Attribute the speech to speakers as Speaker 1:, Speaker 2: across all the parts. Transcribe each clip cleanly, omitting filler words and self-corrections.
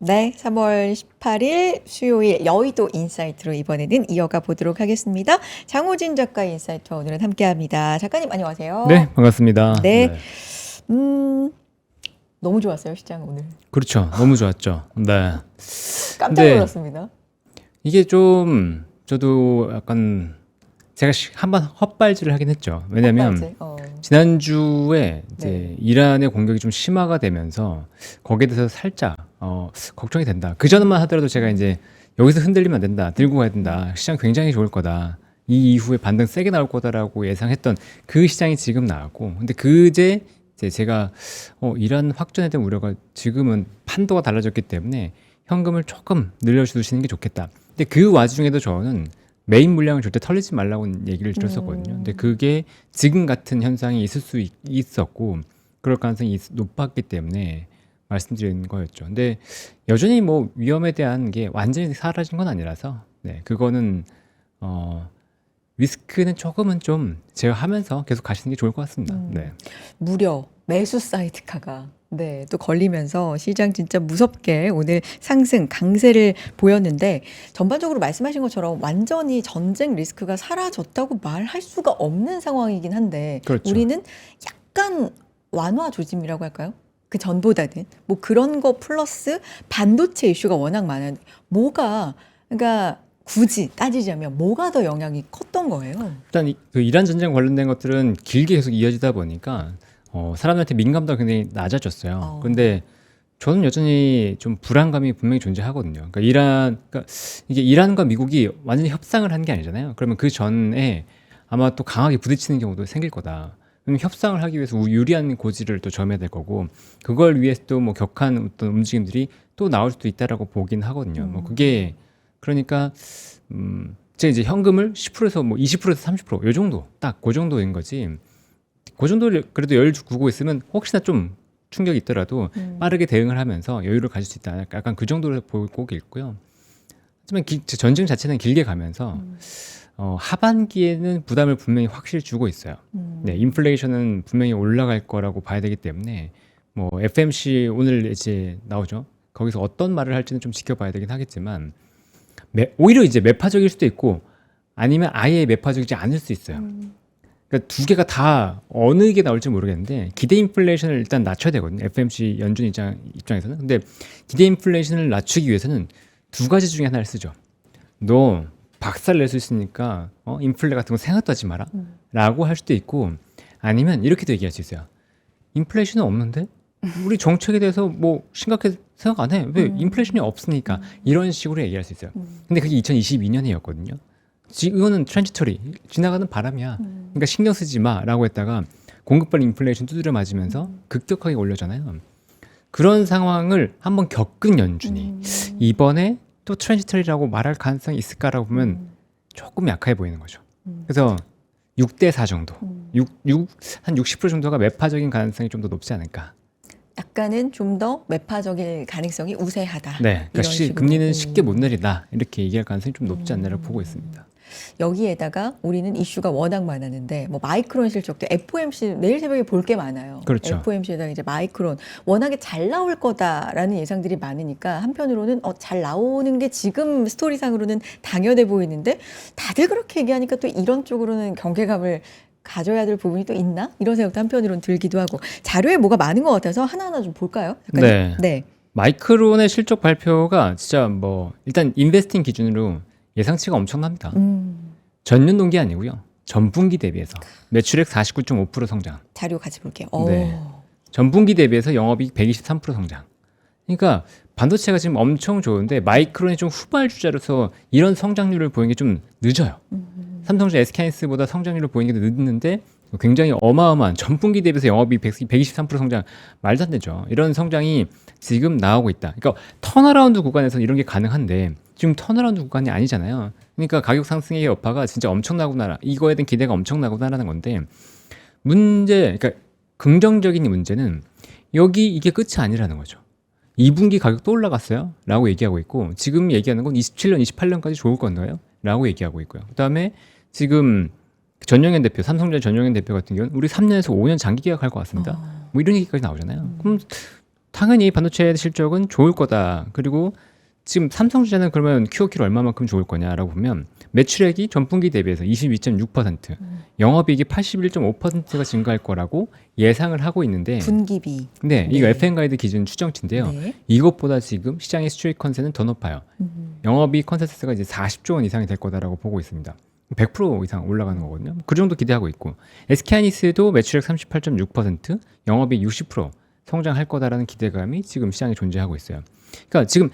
Speaker 1: 네, 3월 18일 수요일 여의도 인사이트로 이번에는 이어가 보도록 하겠습니다. 장호진 작가 인사이트 오늘은 함께합니다. 작가님 안녕하세요.
Speaker 2: 네, 반갑습니다.
Speaker 1: 네,
Speaker 2: 네.
Speaker 1: 음, 너무 좋았어요 시장 오늘.
Speaker 2: 그렇죠. 너무 좋았죠. 네.
Speaker 1: 깜짝
Speaker 2: 근데
Speaker 1: 놀랐습니다.
Speaker 2: 이게 좀 저도 약간 제가 한번 헛발질을 하긴 했죠. 왜냐면
Speaker 1: 헛발질.
Speaker 2: 지난주에 이제
Speaker 1: 네.
Speaker 2: 이란의 공격이 좀 심화가 되면서 거기에 대해서 살짝 걱정이 된다. 그 전만 하더라도 제가 이제 여기서 흔들리면 안 된다. 들고 가야 된다. 시장 굉장히 좋을 거다. 이 이후에 반등 세게 나올 거다라고 예상했던 그 시장이 지금 나왔고, 근데 그제 이제 제가 이란 확전에 대한 우려가 지금은 판도가 달라졌기 때문에 현금을 조금 늘려주시는 게 좋겠다. 근데 그 와중에도 저는 메인 물량을 절대 털리지 말라고 얘기를 드렸었거든요. 근데 그게 지금 같은 현상이 있을 수 있었고 그럴 가능성이 높았기 때문에 말씀드린 거였죠. 근데 여전히 뭐 위험에 대한 게 완전히 사라진 건 아니라서 네, 그거는 리스크는 조금은 좀 제어하면서 계속 가시는 게 좋을 것 같습니다. 네.
Speaker 1: 무려 매수 사이드카가 네, 또 걸리면서 시장 진짜 무섭게 오늘 상승 강세를 보였는데 전반적으로 말씀하신 것처럼 완전히 전쟁 리스크가 사라졌다고 말할 수가 없는 상황이긴 한데
Speaker 2: 그렇죠.
Speaker 1: 우리는 약간 완화 조짐이라고 할까요? 그 전보다는 뭐 그런 거 플러스 반도체 이슈가 워낙 많은데 뭐가 그러니까 굳이 따지자면 뭐가 더 영향이 컸던 거예요?
Speaker 2: 일단 그 이란 전쟁 관련된 것들은 길게 계속 이어지다 보니까 사람들한테 민감도가 굉장히 낮아졌어요. 근데 저는 여전히 좀 불안감이 분명히 존재하거든요. 그러니까 이게 이란과 미국이 완전히 협상을 한 게 아니잖아요. 그러면 그 전에 아마 또 강하게 부딪히는 경우도 생길 거다. 그럼 협상을 하기 위해서 유리한 고지를 또 점해야 될 거고, 그걸 위해서 또 뭐 격한 어떤 움직임들이 또 나올 수도 있다라고 보긴 하거든요. 뭐 그게 그러니까 제가 이제 현금을 10%에서 뭐 20%에서 30%요 정도 딱 그 정도인 거지. 그 정도를 그래도 여유를 두고 있으면 혹시나 좀 충격이 있더라도 빠르게 대응을 하면서 여유를 가질 수 있다. 약간 그 정도로 보고 있고요. 하지만 전쟁 자체는 길게 가면서 하반기에는 부담을 분명히 확실히 주고 있어요. 네, 인플레이션은 분명히 올라갈 거라고 봐야 되기 때문에 뭐 FMC 오늘 이제 나오죠. 거기서 어떤 말을 할지는 좀 지켜봐야 되긴 하겠지만 오히려 이제 매파적일 수도 있고 아니면 아예 매파적이지 않을 수 있어요. 그러니까 두 개가 다 어느 게 나올지 모르겠는데 기대 인플레이션을 일단 낮춰야 되거든요. FMC 연준 입장에서는. 근데 기대 인플레이션을 낮추기 위해서는 두 가지 중에 하나를 쓰죠. 너 박살 낼 수 있으니까 인플레 같은 거 생각도 하지 마라 라고 할 수도 있고, 아니면 이렇게도 얘기할 수 있어요. 인플레이션은 없는데 우리 정책에 대해서 뭐 심각하게 생각 안 해. 왜? 인플레이션이 없으니까. 이런 식으로 얘기할 수 있어요. 근데 그게 2022년이었거든요. 이거는 트랜지터리, 지나가는 바람이야. 그러니까 신경 쓰지 마라고 했다가 공급발 인플레이션 두드려 맞으면서 급격하게 올렸잖아요. 그런 상황을 한번 겪은 연준이 이번에 또 트랜지터리라고 말할 가능성이 있을까라고 보면 조금 약해 보이는 거죠. 그래서 6대4 정도, 한 60% 정도가 매파적인 가능성이 좀 더 높지 않을까.
Speaker 1: 약간은 좀 더 매파적일 가능성이 우세하다.
Speaker 2: 네, 그러니까
Speaker 1: 이런 식으로.
Speaker 2: 금리는 쉽게 못 내린다 이렇게 얘기할 가능성이 좀 높지 않나라고 보고 있습니다.
Speaker 1: 여기에다가 우리는 이슈가 워낙 많았는데 뭐 마이크론 실적도 FOMC 내일 새벽에 볼 게 많아요.
Speaker 2: 그렇죠.
Speaker 1: FOMC에다가 이제 마이크론 워낙에 잘 나올 거다라는 예상들이 많으니까 한편으로는 잘 나오는 게 지금 스토리상으로는 당연해 보이는데 다들 그렇게 얘기하니까 또 이런 쪽으로는 경계감을 가져야 될 부분이 또 있나? 이런 생각도 한편으로는 들기도 하고 자료에 뭐가 많은 것 같아서 하나하나 좀 볼까요?
Speaker 2: 네.
Speaker 1: 네.
Speaker 2: 마이크론의 실적 발표가 진짜 뭐 일단 인베스팅 기준으로 예상치가 엄청납니다. 전년 동기 아니고요. 전분기 대비해서 매출액 49.5% 성장.
Speaker 1: 자료 같이 볼게요.
Speaker 2: 네. 전분기 대비해서 영업이익 123% 성장. 그러니까 반도체가 지금 엄청 좋은데 마이크론이 좀 후발주자로서 이런 성장률을 보이는 게 좀 늦어요. 삼성전자 SK하이닉스보다 성장률을 보이는 게 늦는데 굉장히 어마어마한 전분기 대비해서 영업이익 123% 성장, 말도 안 되죠. 이런 성장이 지금 나오고 있다. 그러니까 턴어라운드 구간에서는 이런 게 가능한데 지금 턴어라운드 구간이 아니잖아요. 그러니까 가격 상승의 여파가 진짜 엄청나구나, 이거에 대한 기대가 엄청나구나라는 건데, 그러니까 긍정적인 문제는 이게 끝이 아니라는 거죠. 2분기 가격 또 올라갔어요? 라고 얘기하고 있고, 지금 얘기하는 건 27년, 28년까지 좋을 건가요? 라고 얘기하고 있고요. 그 다음에 지금 전용현 대표, 삼성전자 전용현 대표 같은 경우는 우리 3년에서 5년 장기 계약할 것 같습니다. 뭐 이런 얘기까지 나오잖아요. 그럼 당연히 반도체 실적은 좋을 거다. 그리고 지금 삼성전자는 그러면 QOQ를 얼마만큼 좋을 거냐라고 보면 매출액이 전분기 대비해서 22.6%, 영업이익이 81.5%가 증가할 거라고 예상을 하고 있는데
Speaker 1: 분기비.
Speaker 2: 네, 이거
Speaker 1: 네.
Speaker 2: FM 가이드 기준 추정치인데요.
Speaker 1: 네.
Speaker 2: 이것보다 지금 시장의 수익 컨센은 더 높아요. 영업이익 컨센서스가 이제 40조 원 이상이 될 거다라고 보고 있습니다. 100% 이상 올라가는 거거든요. 그 정도 기대하고 있고 SK하이닉스도 매출액 38.6%, 영업이익 60% 성장할 거다라는 기대감이 지금 시장에 존재하고 있어요. 그러니까 지금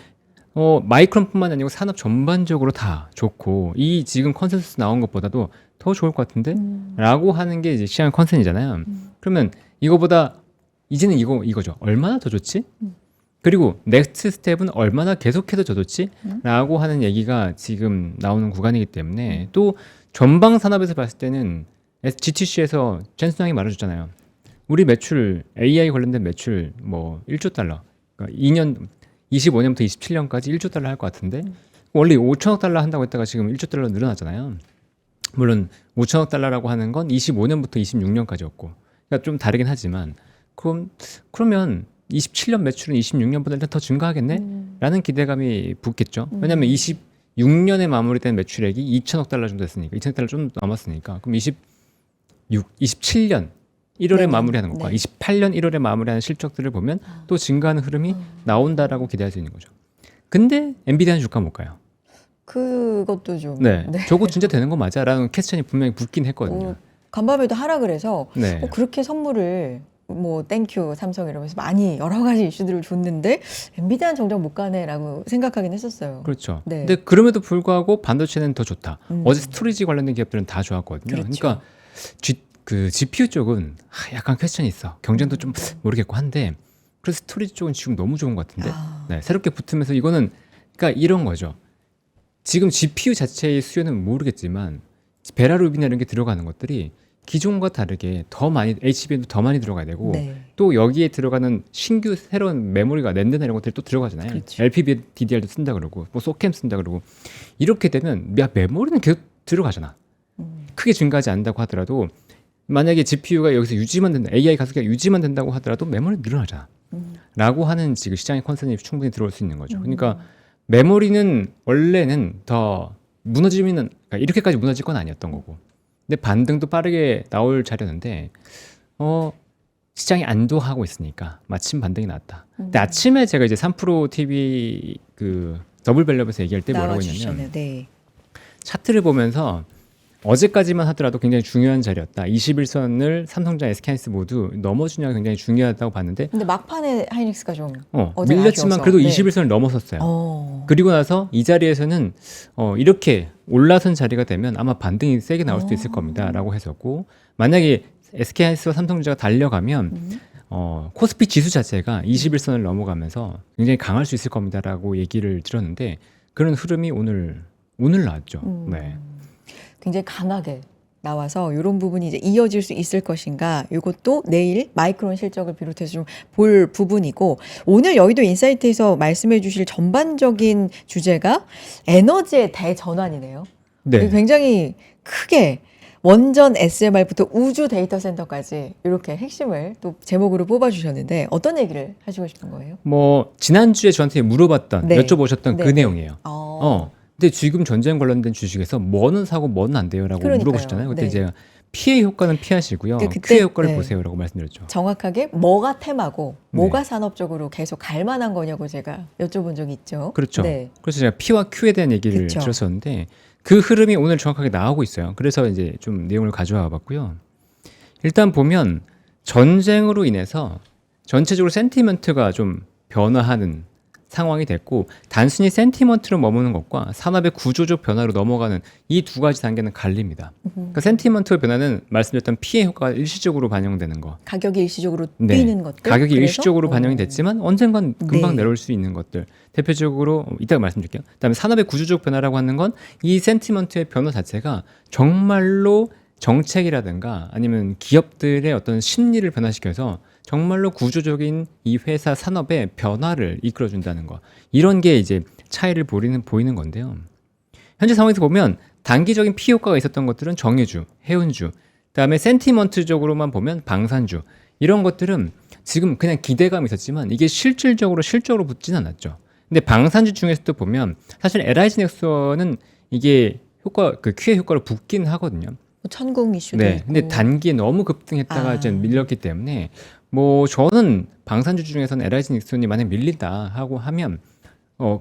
Speaker 2: 마이크론뿐만 아니고 산업 전반적으로 다 좋고 이 지금 컨센서스 나온 것보다도 더 좋을 것 같은데? 라고 하는 게 이제 시장 컨센이잖아요. 그러면 이거보다 이제는 이거죠. 얼마나 더 좋지? 그리고 넥스트 스텝은 얼마나 계속해서 더 좋지? 라고 하는 얘기가 지금 나오는 구간이기 때문에 또 전방 산업에서 봤을 때는 GTC에서 젠슨 양이 말해줬잖아요. 우리 매출 AI 관련된 매출 뭐 1조 달러. 그러니까 25년부터 27년까지 1조 달러 할 것 같은데 원래 5천억 달러 한다고 했다가 지금 1조 달러 늘어나잖아요. 물론 5천억 달러라고 하는 건 25년부터 26년까지였고 그러니까 좀 다르긴 하지만 그러면 27년 매출은 26년보다 일단 더 증가하겠네? 라는 기대감이 붙겠죠. 왜냐하면 26년에 마무리된 매출액이 2천억 달러 정도 됐으니까 2천억 달러 좀 남았으니까 그럼 27년 1월에
Speaker 1: 네,
Speaker 2: 마무리하는 것과
Speaker 1: 네.
Speaker 2: 28년 1월에 마무리하는 실적들을 보면 또 증가하는 흐름이 나온다라고 기대할 수 있는 거죠. 근데 엔비디아는 주가 못 가요.
Speaker 1: 그것도 좀.
Speaker 2: 네. 저거 진짜 되는 거 맞아? 라는 퀘스천이 분명히 붙긴 했거든요.
Speaker 1: 간밤에도 하락을 해서
Speaker 2: 네.
Speaker 1: 그렇게 선물을 뭐 땡큐 삼성 이러면서 많이 여러 가지 이슈들을 줬는데 엔비디아는 정작 못 가네라고 생각하긴 했었어요.
Speaker 2: 그렇죠.
Speaker 1: 네.
Speaker 2: 근데 그럼에도 불구하고 반도체는 더 좋다.
Speaker 1: 음.
Speaker 2: 어제 스토리지 관련된 기업들은 다 좋았거든요.
Speaker 1: 그렇죠.
Speaker 2: 그러니까 그 GPU 쪽은 약간 퀘스천이 있어. 경쟁도 좀 모르겠고 한데 그래서 스토리지 쪽은 지금 너무 좋은 것 같은데 네, 새롭게 붙으면서 이거는 그러니까 이런 거죠. 지금 GPU 자체의 수요는 모르겠지만 베라루비나 이런 게 들어가는 것들이 기존과 다르게 더 많이 HBM도 더 많이 들어가야 되고
Speaker 1: 네.
Speaker 2: 또 여기에 들어가는 신규 새로운 메모리가 랜드나 이런 것들이 또 들어가잖아요.
Speaker 1: 그렇죠.
Speaker 2: LPDDR도 쓴다 그러고 뭐 소캠 쓴다 그러고 이렇게 되면 메모리는 계속 들어가잖아. 크게 증가하지 않는다고 하더라도 만약에 GPU가 여기서 유지만 된다, AI 가속기가 유지만 된다고 하더라도 메모리는 늘어나잖아. 라고 하는 지금 시장의 컨센이 충분히 들어올 수 있는 거죠. 그러니까 메모리는 원래는 더 무너지면 그러니까 이렇게까지 무너질 건 아니었던 거고. 근데 반등도 빠르게 나올 자료였는데 시장이 안도하고 있으니까 마침 반등이 나왔다. 근데 아침에 제가 이제 3프로 TV 그 더블 밸류업에서 얘기할 때 뭐라고 했냐면
Speaker 1: 나와주시잖아요. 네.
Speaker 2: 차트를 보면서 어제까지만 하더라도 굉장히 중요한 자리였다. 21선을 삼성전자, SK하이닉스 모두 넘어주냐가 굉장히 중요하다고 봤는데
Speaker 1: 근데 막판에 하이닉스가 좀 어제
Speaker 2: 밀렸지만
Speaker 1: 아쉬워서.
Speaker 2: 그래도
Speaker 1: 네.
Speaker 2: 21선을 넘어섰어요. 그리고 나서 이 자리에서는 이렇게 올라선 자리가 되면 아마 반등이 세게 나올 수도 있을 겁니다라고 했었고 만약에 SK하이닉스와 삼성전자가 달려가면 코스피 지수 자체가 21선을 넘어가면서 굉장히 강할 수 있을 겁니다라고 얘기를 드렸는데 그런 흐름이 오늘 나왔죠. 네.
Speaker 1: 굉장히 강하게 나와서 이런 부분이 이제 이어질 수 있을 것인가 이것도 내일 마이크론 실적을 비롯해서 좀 볼 부분이고 오늘 여의도 인사이트에서 말씀해 주실 전반적인 주제가 에너지의 대전환이네요.
Speaker 2: 네.
Speaker 1: 굉장히 크게 원전 SMR부터 우주 데이터 센터까지 이렇게 핵심을 또 제목으로 뽑아주셨는데 어떤 얘기를 하시고 싶은 거예요?
Speaker 2: 뭐 지난주에 저한테 물어봤던
Speaker 1: 네.
Speaker 2: 여쭤보셨던 그
Speaker 1: 네.
Speaker 2: 내용이에요. 근데 지금 전쟁 관련된 주식에서 뭐는 사고 뭐는 안 돼요라고
Speaker 1: 그러니까요.
Speaker 2: 물어보셨잖아요. 그때
Speaker 1: 네.
Speaker 2: 이제 피해 효과는 피하시고요.
Speaker 1: 그때,
Speaker 2: 피해 효과를
Speaker 1: 네.
Speaker 2: 보세요라고 말씀드렸죠.
Speaker 1: 정확하게 뭐가 테마고
Speaker 2: 네.
Speaker 1: 뭐가 산업적으로 계속 갈 만한 거냐고 제가 여쭤본 적이 있죠.
Speaker 2: 그렇죠.
Speaker 1: 네.
Speaker 2: 그래서 제가 P와 Q에 대한 얘기를
Speaker 1: 그쵸.
Speaker 2: 드렸었는데 그 흐름이 오늘 정확하게 나오고 있어요. 그래서 이제 좀 내용을 가져와 봤고요. 일단 보면 전쟁으로 인해서 전체적으로 센티먼트가 좀 변화하는 상황이 됐고 단순히 센티먼트로 머무는 것과 산업의 구조적 변화로 넘어가는 이 두 가지 단계는 갈립니다. 그러니까 센티먼트 변화는 말씀드렸던 피해 효과가 일시적으로 반영되는 거.
Speaker 1: 가격이 일시적으로
Speaker 2: 네.
Speaker 1: 뛰는 것들.
Speaker 2: 가격이
Speaker 1: 그래서?
Speaker 2: 일시적으로 반영이 됐지만 언젠간 금방
Speaker 1: 네.
Speaker 2: 내려올 수 있는 것들. 대표적으로 이따가 말씀드릴게요. 그다음에 산업의 구조적 변화라고 하는 건 이 센티먼트의 변화 자체가 정말로 정책이라든가 아니면 기업들의 어떤 심리를 변화시켜서 정말로 구조적인 이 회사 산업의 변화를 이끌어준다는 거. 이런 게 이제 차이를 보이는 건데요. 현재 상황에서 보면 단기적인 피해 효과가 있었던 것들은 정유주, 해운주, 그다음에 센티먼트적으로만 보면 방산주 이런 것들은 지금 그냥 기대감이 있었지만 이게 실질적으로 붙진 않았죠. 근데 방산주 중에서도 보면 사실 LIG 넥슨은 이게 그 QE 효과로 붙긴 하거든요.
Speaker 1: 천공 이슈도
Speaker 2: 네.
Speaker 1: 있고.
Speaker 2: 근데 단기에 너무 급등했다가 이제 밀렸기 때문에 뭐 저는 방산주 중에서는 LIG 넥슨이 만약 밀린다 하고 하면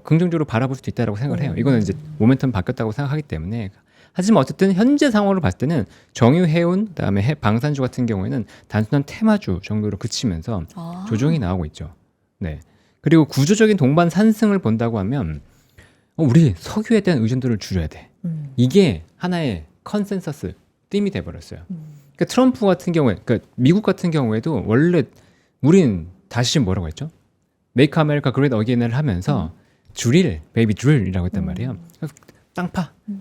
Speaker 2: 긍정적으로 바라볼 수도 있다라고 생각을 해요. 이거는 이제 모멘텀 바뀌었다고 생각하기 때문에. 하지만 어쨌든 현재 상황으로 봤을 때는 정유 해운 그다음에 방산주 같은 경우에는 단순한 테마주 정도로 그치면서 조정이 나오고 있죠. 네. 그리고 구조적인 동반 산승을 본다고 하면 우리 석유에 대한 의존도를 줄여야 돼. 이게 하나의 컨센서스 띠이 돼버렸어요. 그러니까 트럼프 같은 경우에, 그러니까 미국 같은 경우에도 원래 우린 다시 뭐라고 했죠? Make America Great Again을 하면서 베이비 드릴이라고 했단 말이에요.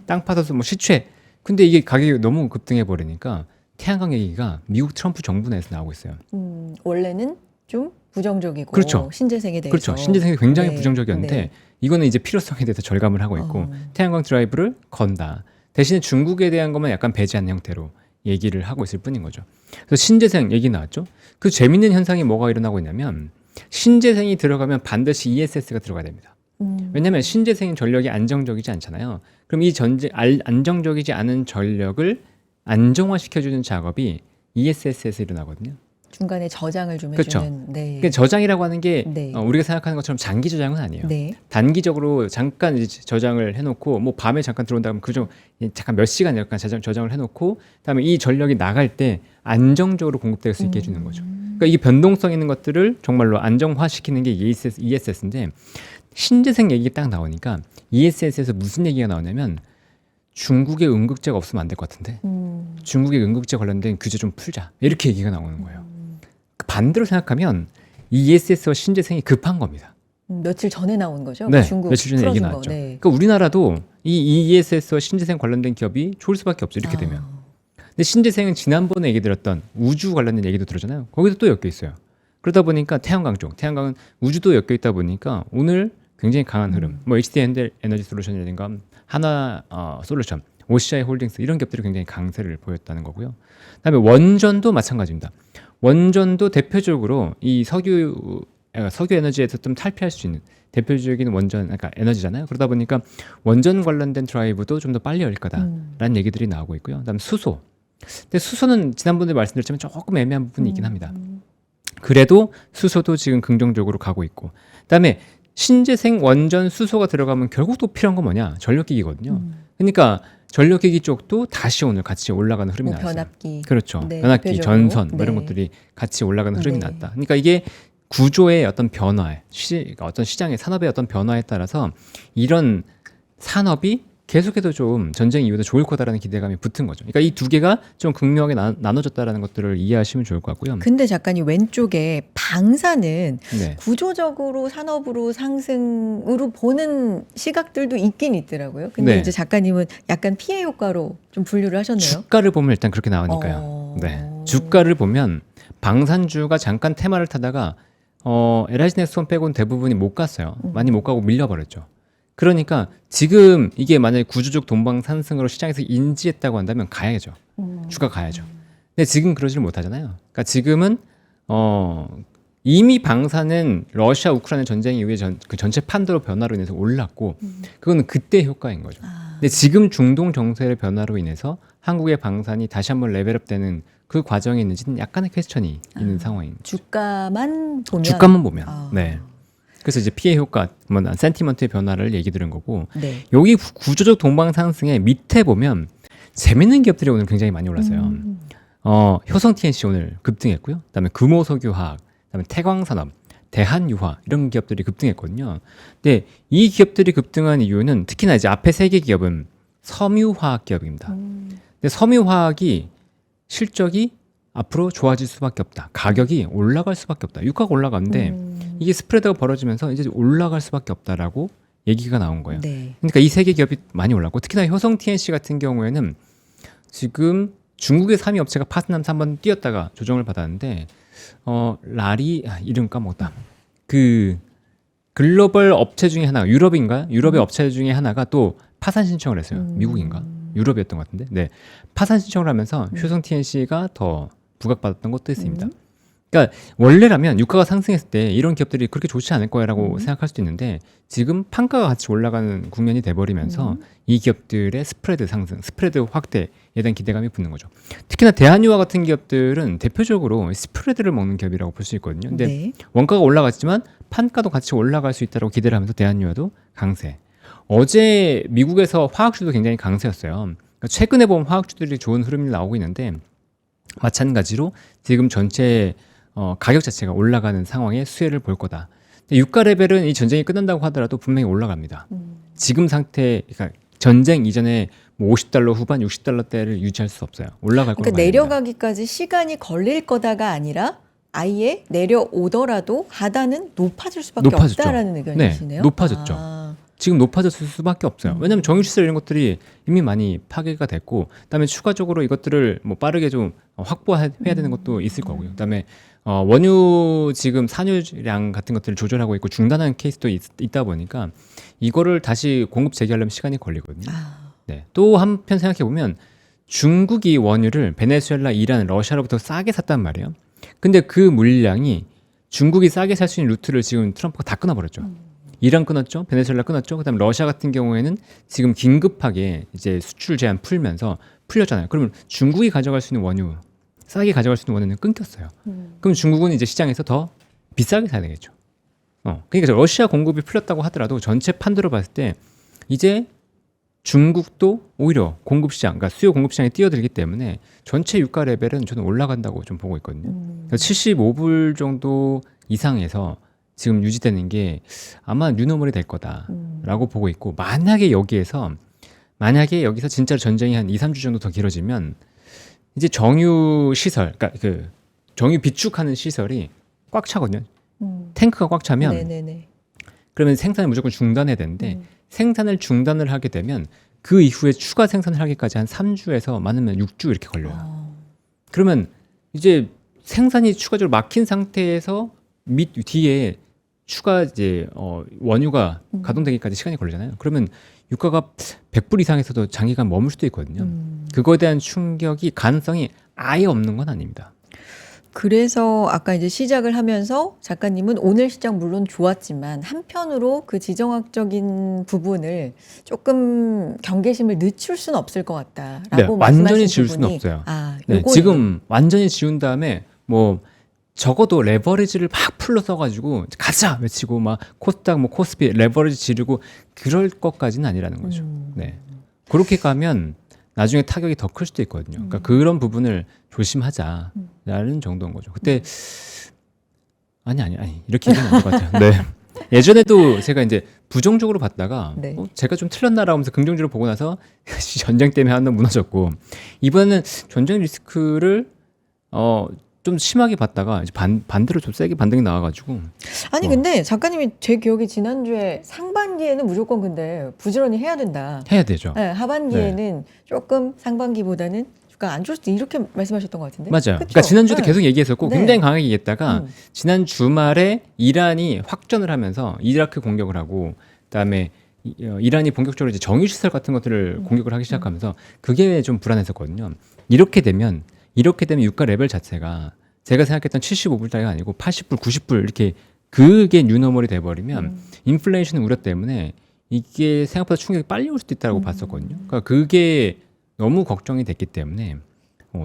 Speaker 2: 땅 파서 뭐 시체. 근데 이게 가격이 너무 급등해 버리니까 태양광 얘기가 미국 트럼프 정부 내에서 나오고 있어요.
Speaker 1: 원래는 좀 부정적이고
Speaker 2: 그렇죠.
Speaker 1: 신재생에 대해서
Speaker 2: 그렇죠. 신재생이 굉장히
Speaker 1: 네.
Speaker 2: 부정적이었는데
Speaker 1: 네.
Speaker 2: 이거는 이제 필요성에 대해서 절감을 하고 있고 태양광 드라이브를 건다. 대신에 중국에 대한 것만 약간 배제하는 형태로 얘기를 하고 있을 뿐인 거죠. 그래서 신재생 얘기 나왔죠. 그 재밌는 현상이 뭐가 일어나고 있냐면 신재생이 들어가면 반드시 ESS가 들어가야 됩니다. 왜냐하면 신재생 전력이 안정적이지 않잖아요. 그럼 이 안정적이지 않은 전력을 안정화시켜주는 작업이 ESS에서 일어나거든요.
Speaker 1: 중간에 저장을 좀
Speaker 2: 그렇죠.
Speaker 1: 해주는. 네.
Speaker 2: 그러니까 저장이라고 하는 게
Speaker 1: 네.
Speaker 2: 우리가 생각하는 것처럼 장기 저장은 아니에요.
Speaker 1: 네.
Speaker 2: 단기적으로 잠깐 이제 저장을 해놓고 뭐 밤에 잠깐 들어온다 하면 그중 잠깐 몇 시간 약간 저장을 해놓고 그다음에 이 전력이 나갈 때 안정적으로 공급될 수 있게 해주는 거죠. 그러니까 이게 변동성 있는 것들을 정말로 안정화시키는 게 ESS인데 신재생 얘기가 딱 나오니까 ESS에서 무슨 얘기가 나오냐면 중국의 응급제가 없으면 안 될 것 같은데 중국의 응급제 관련된 규제 좀 풀자 이렇게 얘기가 나오는 거예요. 반대로 생각하면 ESS와 신재생이 급한 겁니다.
Speaker 1: 며칠 전에 나온 거죠?
Speaker 2: 네,
Speaker 1: 중국
Speaker 2: 며칠 전에 얘기
Speaker 1: 풀어준
Speaker 2: 나왔죠.
Speaker 1: 거. 네.
Speaker 2: 그러니까 우리나라도 이 ESS와 신재생 관련된 기업이 좋을 수밖에 없죠. 이렇게 되면. 근데 신재생은 지난번에 얘기 들었던 우주 관련된 얘기도 들었잖아요. 거기도 또 엮여 있어요. 그러다 보니까 태양광 쪽, 태양광은 우주도 엮여 있다 보니까 오늘 굉장히 강한 흐름. 뭐 HD 에너지 솔루션이라든가 하나 솔루션, OCI 홀딩스 이런 기업들이 굉장히 강세를 보였다는 거고요. 그다음에 원전도 마찬가지입니다. 원전도 대표적으로 이 석유 에너지에서 좀 탈피할 수 있는 대표적인 원전, 그러니까 에너지잖아요. 그러다 보니까 원전 관련된 드라이브도 좀 더 빨리 열릴 거다라는 얘기들이 나오고 있고요. 그다음 수소. 근데 수소는 지난번에 말씀드렸지만 조금 애매한 부분이 있긴 합니다. 그래도 수소도 지금 긍정적으로 가고 있고. 그다음에 신재생 원전 수소가 들어가면 결국 또 필요한 건 뭐냐? 전력기기거든요. 그러니까 전력기기 쪽도 다시 오늘 같이 올라가는 흐름이 나왔어요.
Speaker 1: 변압기.
Speaker 2: 그렇죠.
Speaker 1: 네,
Speaker 2: 변압기,
Speaker 1: 대표적으로.
Speaker 2: 전선 뭐 이런
Speaker 1: 네.
Speaker 2: 것들이 같이 올라가는 흐름이
Speaker 1: 네.
Speaker 2: 났다. 그러니까 이게 구조의 어떤 변화에 어떤 시장의 산업의 어떤 변화에 따라서 이런 산업이 계속해서 좀 전쟁 이후에도 좋을 거다라는 기대감이 붙은 거죠. 그러니까 이 두 개가 좀 극명하게 나눠졌다라는 것들을 이해하시면 좋을 것 같고요.
Speaker 1: 근데 작가님 왼쪽에 방사는
Speaker 2: 네.
Speaker 1: 구조적으로 산업으로 상승으로 보는 시각들도 있긴 있더라고요. 근데
Speaker 2: 네.
Speaker 1: 이제 작가님은 약간 피해 효과로 좀 분류를 하셨네요.
Speaker 2: 주가를 보면 일단 그렇게 나오니까요. 네. 주가를 보면 방산주가 잠깐 테마를 타다가 LIG 넥슨 빼고는 대부분이 못 갔어요. 많이 못 가고 밀려버렸죠. 그러니까 지금 이게 만약에 구조적 동방 산승으로 시장에서 인지했다고 한다면 가야죠. 주가 가야죠. 근데 지금 그러지를 못하잖아요. 그러니까 지금은 이미 방사는 러시아 우크라이나 전쟁 이후에 그 전체 판도로 변화로 인해서 올랐고 그거는 그때 효과인 거죠. 근데 지금 중동 정세의 변화로 인해서 한국의 방산이 다시 한번 레벨업되는 그 과정에 있는지는 약간의 퀘스천이 있는 상황입니다.
Speaker 1: 주가만 보면.
Speaker 2: 주가만 보면. 네. 그래서 이제 피해 효과, 뭐 센티먼트의 변화를 얘기 들은 거고
Speaker 1: 네.
Speaker 2: 여기 구조적 동방 상승의 밑에 보면 재밌는 기업들이 오늘 굉장히 많이 올랐어요. 효성 TNC 오늘 급등했고요. 그다음에 금호석유화학, 그다음에 태광산업, 대한유화 이런 기업들이 급등했거든요. 근데 이 기업들이 급등한 이유는 특히나 이제 앞에 세 개 기업은 섬유화학 기업입니다. 근데 섬유화학이 실적이 앞으로 좋아질 수밖에 없다. 가격이 올라갈 수밖에 없다. 유가가 올라가는데 이게 스프레드가 벌어지면서 이제 올라갈 수밖에 없다라고 얘기가 나온 거예요.
Speaker 1: 네.
Speaker 2: 그러니까 이 세 개 기업이 많이 올랐고 특히나 효성 TNC 같은 경우에는 지금 중국의 3위 업체가 파트남스 한번 뛰었다가 조정을 받았는데 이름 까먹었다. 그 글로벌 업체 중에 하나 유럽의 업체 중에 하나가 또 파산 신청을 했어요. 미국인가? 유럽이었던 것 같은데. 네. 파산 신청을 하면서 효성 TNC가 더 부각받았던 것도 있습니다. 그러니까 그러니까 원래라면 유가가 상승했을 때 이런 기업들이 그렇게 좋지 않을 거야라고 생각할 수도 있는데 지금 판가가 같이 올라가는 국면이 돼버리면서 이 기업들의 스프레드 상승, 스프레드 확대에 대한 기대감이 붙는 거죠. 특히나 대한유화 같은 기업들은 대표적으로 스프레드를 먹는 기업이라고 볼 수 있거든요. 근데
Speaker 1: 네.
Speaker 2: 원가가 올라갔지만 판가도 같이 올라갈 수 있다고 기대를 하면서 대한유화도 강세. 어제 미국에서 화학주도 굉장히 강세였어요. 그러니까 최근에 보면 화학주들이 좋은 흐름이 나오고 있는데 마찬가지로 지금 전체 가격 자체가 올라가는 상황에 수혜를 볼 거다. 근데 유가 레벨은 이 전쟁이 끝난다고 하더라도 분명히 올라갑니다. 지금 상태, 그러니까 전쟁 이전에 뭐 $50 후반, $60대를 유지할 수 없어요. 올라갈 거로
Speaker 1: 그러니까
Speaker 2: 봐야 됩니다.
Speaker 1: 내려가기까지 시간이 걸릴 거다가 아니라 아예 내려오더라도 하단은 높아질 수밖에
Speaker 2: 높아졌죠.
Speaker 1: 없다라는 의견이시네요.
Speaker 2: 네, 높아졌죠.
Speaker 1: 아,
Speaker 2: 지금 높아졌을 수밖에 없어요. 왜냐하면 정유시설 이런 것들이 이미 많이 파괴가 됐고, 그다음에 추가적으로 이것들을 뭐 빠르게 좀 확보해야 되는 것도 있을 거고요. 그다음에 원유 지금 산유량 같은 것들을 조절하고 있고 중단하는 케이스도 있다 보니까 이거를 다시 공급 재개하려면 시간이 걸리거든요.
Speaker 1: 아,
Speaker 2: 네. 또 한편 생각해 보면 중국이 원유를 베네수엘라, 이란, 러시아로부터 싸게 샀단 말이에요. 근데 그 물량이 중국이 싸게 살 수 있는 루트를 지금 트럼프가 다 끊어버렸죠. 이란 끊었죠, 베네수엘라 끊었죠. 그다음 러시아 같은 경우에는 지금 긴급하게 이제 수출 제한 풀면서 풀렸잖아요. 그러면 중국이 가져갈 수 있는 원유, 싸게 가져갈 수 있는 원유는 끊겼어요. 그럼 중국은 이제 시장에서 더 비싸게 사야 되겠죠. 그러니까 러시아 공급이 풀렸다고 하더라도 전체 판도로 봤을 때 이제 중국도 오히려 공급 시장, 그러니까 수요 공급 시장에 뛰어들기 때문에 전체 유가 레벨은 저는 올라간다고 좀 보고 있거든요. 그래서 75불 정도 이상에서 지금 유지되는 게 아마 뉴노멀이 될 거다라고 보고 있고, 만약에 여기서 진짜 전쟁이 한 2, 3주 정도 더 길어지면 이제 정유 시설, 그러니까 그 정유 비축하는 시설이 꽉 차거든요. 탱크가 꽉 차면
Speaker 1: 네네네.
Speaker 2: 그러면 생산을 무조건 중단해야 되는데 생산을 중단을 하게 되면 그 이후에 추가 생산을 하기까지 한 3주에서 많으면 6주 이렇게 걸려요. 그러면 이제 생산이 추가적으로 막힌 상태에서 뒤에 추가 이제 원유가 가동되기까지 시간이 걸리잖아요. 그러면 유가가 100불 이상에서도 장기간 머물 수도 있거든요. 그거에 대한 충격이 가능성이 아예 없는 건 아닙니다.
Speaker 1: 그래서 아까 이제 시작을 하면서 작가님은 오늘 시장 물론 좋았지만 한편으로 그 지정학적인 부분을 조금 경계심을 늦출 수는 없을 것 같다라고
Speaker 2: 네, 완전히
Speaker 1: 말씀하신
Speaker 2: 지울 수는
Speaker 1: 부분이,
Speaker 2: 없어요.
Speaker 1: 아,
Speaker 2: 네,
Speaker 1: 요거는
Speaker 2: 지금 완전히 지운 다음에 뭐 적어도 레버리지를 막 풀러 써가지고 가자 외치고 막 코스닥 뭐 코스피 레버리지 지르고 그럴 것까지는 아니라는 거죠. 네, 그렇게 가면 나중에 타격이 더 클 수도 있거든요. 그러니까 그런 부분을 조심하자라는 정도인 거죠. 그때 아니 이렇게 얘기는 안 될 것 같아요. 네. 예전에도 제가 이제 부정적으로 봤다가
Speaker 1: 네.
Speaker 2: 제가 좀 틀렸나라 하면서 긍정적으로 보고 나서 전쟁 때문에 한번 무너졌고, 이번에는 전쟁 리스크를 좀 심하게 봤다가 이제 반대로 좀 세게 반등이 나와가지고.
Speaker 1: 아니 근데 작가님이 제 기억에 지난주에 상반기에는 무조건 근데 부지런히 해야 된다.
Speaker 2: 해야 되죠.
Speaker 1: 네, 하반기에는 조금 상반기보다는 주가 안 좋을 수도 이렇게 말씀하셨던 것 같은데.
Speaker 2: 맞아요.
Speaker 1: 그쵸?
Speaker 2: 그러니까 지난주도
Speaker 1: 네.
Speaker 2: 계속 얘기했었고
Speaker 1: 네.
Speaker 2: 굉장히 강하게 얘기했다가 지난 주말에 이란이 확전을 하면서 이라크 공격을 하고, 그다음에 이란이 본격적으로 이제 정유시설 같은 것들을 공격을 하기 시작하면서 그게 좀 불안했었거든요. 이렇게 되면 유가 레벨 자체가 제가 생각했던 75불짜리가 아니고 80불, 90불 이렇게 그게 뉴노멀이 돼버리면 인플레이션 우려 때문에 이게 생각보다 충격이 빨리 올 수도 있다고 봤었거든요. 그러니까 그게 너무 걱정이 됐기 때문에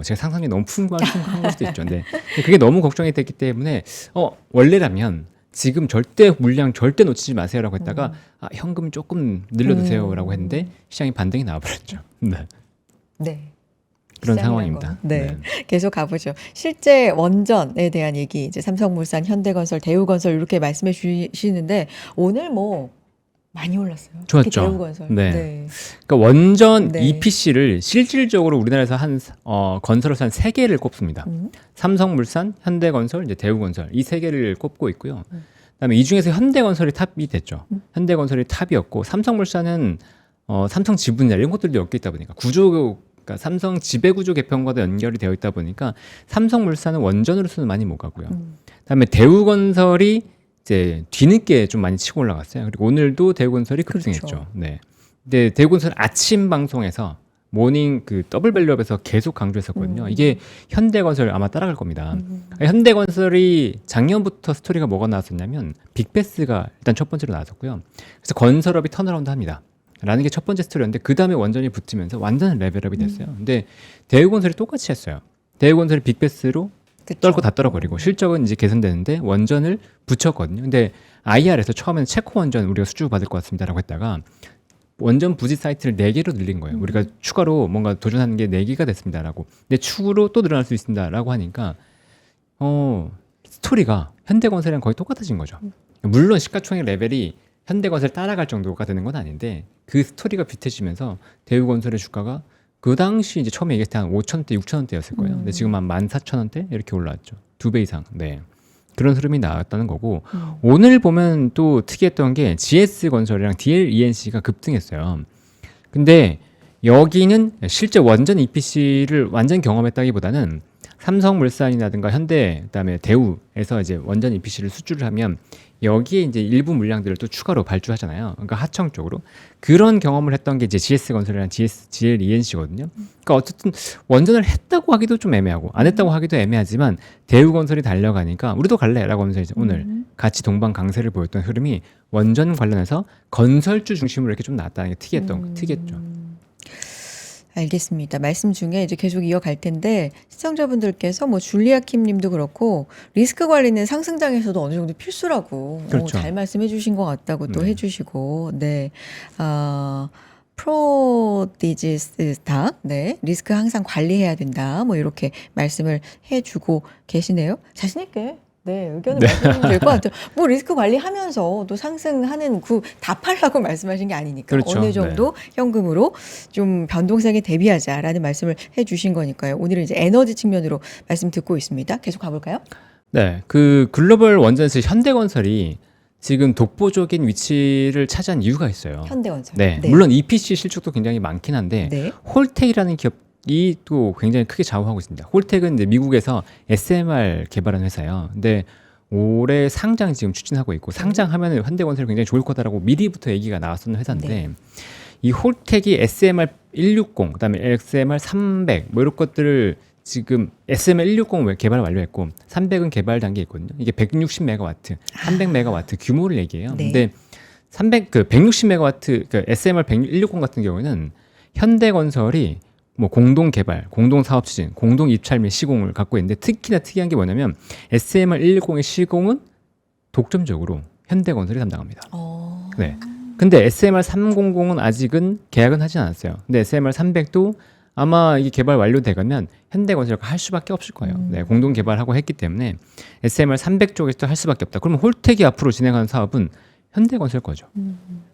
Speaker 2: 제가 상상이 너무 풍부한 걸 수도 있죠. 근데 그게 너무 걱정이 됐기 때문에 원래라면 지금 물량 절대 놓치지 마세요라고 했다가 현금 조금 늘려두세요라고 했는데 시장이 반등이 나와버렸죠. 네.
Speaker 1: 네.
Speaker 2: 그런
Speaker 1: 시장이란
Speaker 2: 상황입니다.
Speaker 1: 거. 네. 계속 가보죠. 실제 원전에 대한 얘기, 이제 삼성물산, 현대건설, 대우건설 이렇게 말씀해 주시는데 오늘 뭐 많이 올랐어요. 특히
Speaker 2: 좋았죠.
Speaker 1: 대우건설.
Speaker 2: 네. 그러니까 원전
Speaker 1: 네.
Speaker 2: EPC를 실질적으로 우리나라에서 건설회사 한 3개를 꼽습니다. 삼성물산, 현대건설, 이제 대우건설 이 3개를 꼽고 있고요. 그다음에 이 중에서 현대건설이 탑이 됐죠. 현대건설이 탑이었고, 삼성물산은 삼성 지분이나 이런 것들도 엮여 있다 보니까 그러니까 삼성 지배구조 개편과도 연결이 되어 있다 보니까 삼성물산은 원전으로서는 많이 못 가고요. 그다음에 대우건설이 이제 뒤늦게 좀 많이 치고 올라갔어요. 그리고 오늘도 대우건설이 급등했죠.
Speaker 1: 그렇죠.
Speaker 2: 네. 근데 대우건설 아침 방송에서 모닝 그 더블 밸류업에서 계속 강조했었거든요. 이게 현대건설 아마 따라갈 겁니다.
Speaker 1: 음.
Speaker 2: 현대건설이 작년부터 스토리가 뭐가 나왔었냐면 빅베스가 일단 첫 번째로 나왔었고요. 그래서 건설업이 턴어라운드 합니다. 라는 게 첫 번째 스토리였는데 그 다음에 원전이 붙으면서 완전 레벨업이 됐어요. 근데 대우건설이 똑같이 했어요. 대우건설이 빅베스로
Speaker 1: 그쵸.
Speaker 2: 떨고 다 떨어버리고 실적은 이제 개선되는데 원전을 붙였거든요. 근데 IR에서 처음에는 체코 원전 우리가 수주 받을 것 같습니다라고 했다가 원전 부지 사이트를 4개로 늘린 거예요. 우리가 추가로 뭔가 도전하는 게 4개가 됐습니다라고. 근데 추후로 또 늘어날 수 있습니다라고 하니까 스토리가 현대건설이랑 거의 똑같아진 거죠. 물론 시가총액 레벨이 현대건설 따라갈 정도가 되는 건 아닌데 그 스토리가 비슷해지면서 대우건설의 주가가 그 당시 이제 처음에 얘기했을 때 한 5,000원대, 6,000원대였을 거예요. 근데 지금 한 14,000원대 이렇게 올라왔죠. 2배 이상. 네. 그런 흐름이 나왔다는 거고 오늘 보면 또 특이했던 게 GS건설이랑 DLENC가 급등했어요. 근데 여기는 실제 원전 EPC를 완전 경험했다기보다는 삼성물산이라든가 현대 그다음에 대우에서 이제 원전 EPC를 수주를 하면 여기에 이제 일부 물량들을 또 추가로 발주하잖아요. 그러니까 하청 쪽으로 그런 경험을 했던 게 이제 GS건설이랑 GLENC거든요. 그러니까 어쨌든 원전을 했다고 하기도 좀 애매하고 안 했다고 하기도 애매하지만 대우건설이 달려가니까 우리도 갈래라고 하면서 이제 오늘 같이 동반 강세를 보였던 흐름이 원전 관련해서 건설주 중심으로 이렇게 좀 나왔다는 게 특이했죠.
Speaker 1: 알겠습니다. 말씀 중에 이제 계속 이어갈 텐데 시청자분들께서 뭐 줄리아 킴님도 그렇고 리스크 관리는 상승장에서도 어느 정도 필수라고
Speaker 2: 그렇죠.
Speaker 1: 잘 말씀해 주신 것 같다고 또
Speaker 2: 네.
Speaker 1: 해주시고 네. 프로디지스타 네 리스크 항상 관리해야 된다 뭐 이렇게 말씀을 해주고 계시네요. 자신 있게 네 의견을 말씀하시면 될 것 같아요. 뭐 리스크 관리하면서 또 상승하는 다 팔라고 말씀하신 게 아니니까
Speaker 2: 그렇죠.
Speaker 1: 어느 정도 현금으로 좀 변동성에 대비하자라는 말씀을 해주신 거니까요. 오늘은 이제 에너지 측면으로 말씀 듣고 있습니다. 계속 가볼까요?
Speaker 2: 네, 그 글로벌 원전에서 현대건설이 지금 독보적인 위치를 차지한 이유가 있어요.
Speaker 1: 현대건설.
Speaker 2: 네, 물론 EPC 실적도 굉장히 많긴 한데
Speaker 1: 네.
Speaker 2: 홀텍이라는 기업이 또 굉장히 크게 좌우하고 있습니다. 홀텍은 이제 미국에서 SMR 개발한 회사예요. 근데 올해 상장 지금 추진하고 있고 상장하면 현대건설이 굉장히 좋을 거다라고 미리부터 얘기가 나왔었던 회사인데
Speaker 1: 네.
Speaker 2: 이 홀텍이 SMR 160, 그다음에 SMR 300 뭐 이런 것들을 지금 SMR 160은 개발 완료했고 300은 개발 단계에 있거든요. 이게 160메가와트, 300메가와트 규모를 얘기해요.
Speaker 1: 네.
Speaker 2: 근데 160메가와트 그 SMR 160 같은 경우에는 현대건설이 뭐 공동 개발, 공동 사업 추진, 공동 입찰 및 시공을 갖고 있는데 특히나 특이한 게 뭐냐면 SMR 110의 시공은 독점적으로 현대건설이 담당합니다. 네. 근데 SMR 300은 아직은 계약은 하진 않았어요. 근데 SMR 300도 아마 이게 개발 완료되면 현대건설가 할 수밖에 없을 거예요. 네, 공동 개발하고 했기 때문에 SMR 300 쪽에서 할 수밖에 없다. 그러면 홀텍이 앞으로 진행하는 사업은 현대건설 거죠.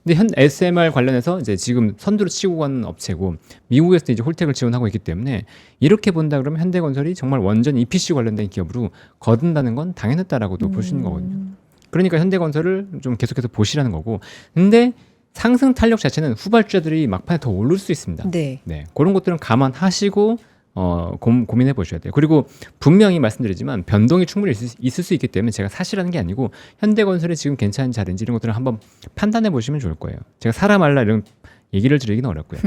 Speaker 2: 근데 SMR 관련해서 이제 지금 선두를 치고 가는 업체고 미국에서 이제 홀텍을 지원하고 있기 때문에 이렇게 본다 그러면 현대건설이 정말 완전 EPC 관련된 기업으로 거둔다는 건 당연했다라고도 볼 수 있는 거거든요. 그러니까 현대건설을 좀 계속해서 보시라는 거고. 근데 상승 탄력 자체는 후발주자들이 막판에 더 오를 수 있습니다.
Speaker 1: 네.
Speaker 2: 네, 그런 것들은 감안하시고 고민해 보셔야 돼요. 그리고 분명히 말씀드리지만 변동이 충분히 있을 수 있기 때문에 제가 사실하는 게 아니고 현대건설이 지금 괜찮은 자리인지 이런 것들을 한번 판단해 보시면 좋을 거예요. 제가 사라 말라 이런 얘기를 드리기는 어렵고요.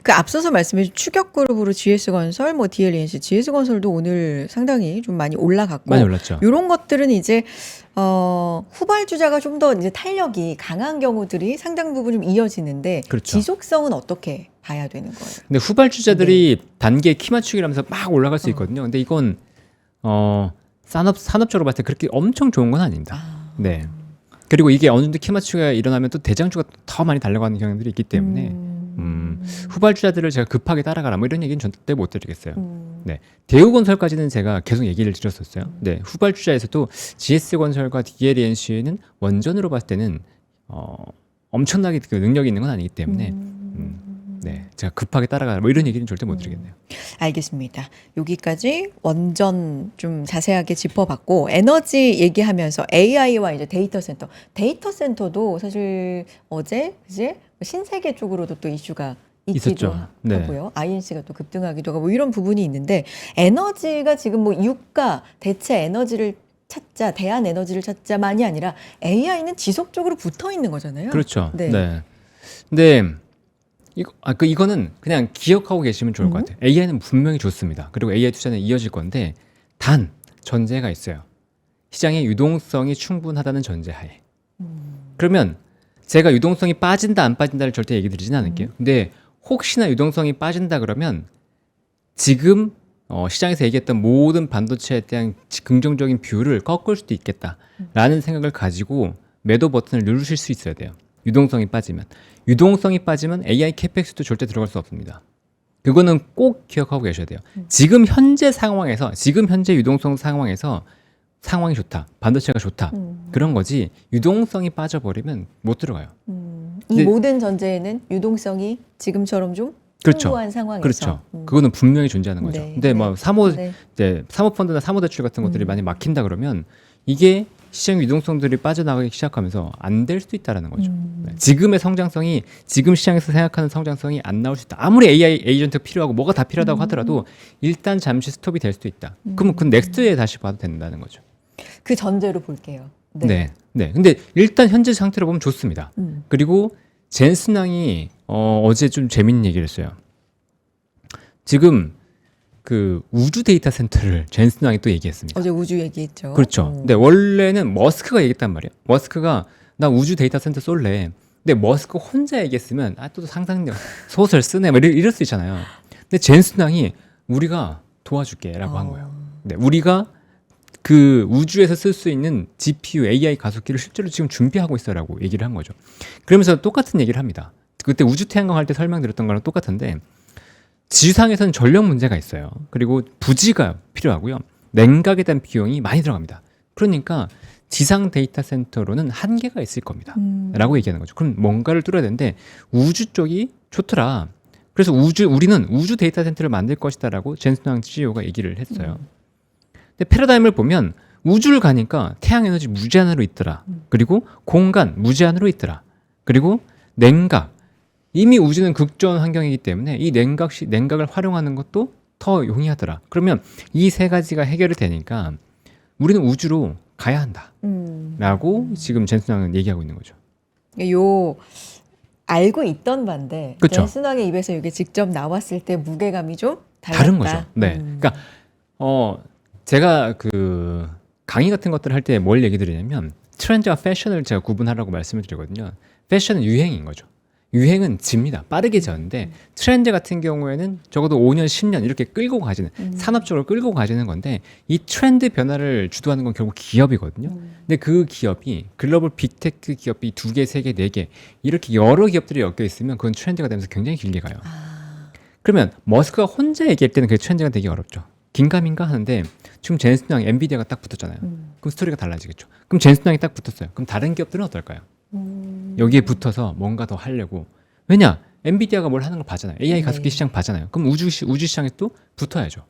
Speaker 1: 그 앞서서 말씀해주신 추격 그룹으로 GS건설, 뭐 DLNC, GS건설도 오늘 상당히 좀 많이 올라갔고
Speaker 2: 많이 올랐죠.
Speaker 1: 이런 것들은 이제 후발주자가 좀 더 이제 탄력이 강한 경우들이 상당 부분 좀 이어지는데
Speaker 2: 그렇죠.
Speaker 1: 지속성은 어떻게 봐야 되는 거예요?
Speaker 2: 근데 후발주자들이 단계 키 맞추기라면서 막 올라갈 수 있거든요. 근데 이건 산업적으로 봤을 때 그렇게 엄청 좋은 건 아닙니다. 네. 그리고 이게 어느 정도 키 맞추기가 일어나면 또 대장주가 더 많이 달려가는 경향들이 있기 때문에 후발주자들을 제가 급하게 따라가라 뭐 이런 얘기는 절대 못 드리겠어요. 네, 대우건설까지는 제가 계속 얘기를 드렸었어요. 네, 후발주자에서도 GS건설과 DLNC는 원전으로 봤을 때는 엄청나게 그 능력이 있는 건 아니기 때문에 네, 제가 급하게 따라가라 뭐 이런 얘기는 절대 못 드리겠네요.
Speaker 1: 알겠습니다. 여기까지 원전 좀 자세하게 짚어봤고 에너지 얘기하면서 AI와 이제 데이터 센터도 사실 어제 그제 신세계 쪽으로도 또 이슈가 있기도
Speaker 2: 있었죠. 네.
Speaker 1: 하고요. INC가 또 급등하기도 하고 뭐 이런 부분이 있는데 에너지가 지금 뭐 유가 대체 에너지를 찾자, 대안 에너지를 찾자만이 아니라 AI는 지속적으로 붙어 있는 거잖아요.
Speaker 2: 그렇죠.
Speaker 1: 네.
Speaker 2: 네. 근데 이거는 그냥 기억하고 계시면 좋을 것 같아요. AI는 분명히 좋습니다. 그리고 AI 투자는 이어질 건데 단 전제가 있어요. 시장의 유동성이 충분하다는 전제하에. 그러면 제가 유동성이 빠진다 안 빠진다를 절대 얘기 드리진 않을게요. 근데 혹시나 유동성이 빠진다 그러면 지금 시장에서 얘기했던 모든 반도체에 대한 긍정적인 뷰를 꺾을 수도 있겠다라는 생각을 가지고 매도 버튼을 누르실 수 있어야 돼요. 유동성이 빠지면 AI 캐펙스도 절대 들어갈 수 없습니다. 그거는 꼭 기억하고 계셔야 돼요. 지금 현재 유동성 상황에서 상황이 좋다, 반도체가 좋다 그런 거지 유동성이 빠져버리면 못 들어가요.
Speaker 1: 이
Speaker 2: 근데-
Speaker 1: 모든 전제에는 유동성이 지금처럼 좀
Speaker 2: 그렇죠.
Speaker 1: 풍부한 상황에서
Speaker 2: 그렇죠. 그거는 분명히 존재하는 거죠.
Speaker 1: 네,
Speaker 2: 근데
Speaker 1: 네.
Speaker 2: 뭐
Speaker 1: 네.
Speaker 2: 이제 사모펀드나 사모대출 같은 것들이 많이 막힌다 그러면 이게 시장 유동성들이 빠져나가기 시작하면서 안 될 수도 있다라는 거죠. 네. 지금의 성장성이 지금 시장에서 생각하는 성장성이 안 나올 수 있다. 아무리 AI 에이전트가 필요하고 뭐가 다 필요하다고 하더라도 일단 잠시 스톱이 될 수도 있다. 그러면 그 넥스트에 다시 봐도 된다는 거죠.
Speaker 1: 그 전제로 볼게요.
Speaker 2: 네. 근데 일단 현재 상태로 보면 좋습니다.
Speaker 1: 음.
Speaker 2: 그리고 젠슨왕이 어제 좀 재밌는 얘기를 했어요. 지금 그 우주 데이터 센터를 젠슨왕이 또 얘기했습니다.
Speaker 1: 어제 우주 얘기했죠.
Speaker 2: 그렇죠. 근데 원래는 머스크가 얘기했단 말이에요. 머스크가 나 우주 데이터 센터 쏠래. 근데 머스크 혼자 얘기했으면 또 상상력 소설 쓰네 뭐 이럴 수 있잖아요. 근데 젠슨왕이 우리가 도와줄게라고 한 거예요. 네, 우리가 그 우주에서 쓸 수 있는 GPU AI 가속기를 실제로 지금 준비하고 있어라고 얘기를 한 거죠. 그러면서 똑같은 얘기를 합니다. 그때 우주 태양광 할 때 설명드렸던 거랑 똑같은데 지상에서는 전력 문제가 있어요. 그리고 부지가 필요하고요. 냉각에 대한 비용이 많이 들어갑니다. 그러니까 지상 데이터 센터로는 한계가 있을 겁니다. 라고 얘기하는 거죠. 그럼 뭔가를 뚫어야 되는데 우주 쪽이 좋더라. 그래서 우리는 우주 데이터 센터를 만들 것이다라고 젠슨왕 CEO가 얘기를 했어요. 근데 패러다임을 보면 우주를 가니까 태양 에너지 무제한으로 있더라. 그리고 공간 무제한으로 있더라. 그리고 냉각. 이미 우주는 극저온 환경이기 때문에 이 냉각을 활용하는 것도 더 용이하더라. 그러면 이 세 가지가 해결이 되니까 우리는 우주로 가야 한다. 라고 지금 젠슨왕은 얘기하고 있는 거죠.
Speaker 1: 요 알고 있던 바인데
Speaker 2: 그쵸.
Speaker 1: 젠슨왕의 입에서 이게 직접 나왔을 때 무게감이 좀
Speaker 2: 다른
Speaker 1: 달랐다.
Speaker 2: 거죠. 네. 그러니까 제가 그 강의 같은 것들을 할 때 뭘 얘기 드리냐면 트렌드와 패션을 제가 구분하라고 말씀을 드리거든요. 패션은 유행인 거죠. 유행은 집니다. 빠르게 졌는데 트렌드 같은 경우에는 적어도 5년, 10년 이렇게 끌고 가지는 산업적으로 끌고 가지는 건데 이 트렌드 변화를 주도하는 건 결국 기업이거든요. 근데 그 기업이 글로벌 빅테크 기업이 2개, 3개, 4개 이렇게 여러 기업들이 엮여 있으면 그건 트렌드가 되면서 굉장히 길게 가요. 그러면 머스크가 혼자 얘기할 때는 그게 트렌드가 되기 어렵죠. 긴가민가 하는데 지금 젠슨왕 엔비디아가 딱 붙었잖아요. 그럼 스토리가 달라지겠죠. 그럼 젠슨왕이 딱 붙었어요. 그럼 다른 기업들은 어떨까요? 여기에 붙어서 뭔가 더 하려고. 왜냐? 엔비디아가 뭘 하는 걸 봐잖아요. AI 가속기 시장 봐잖아요. 그럼 우주 시장에 또 붙어야죠.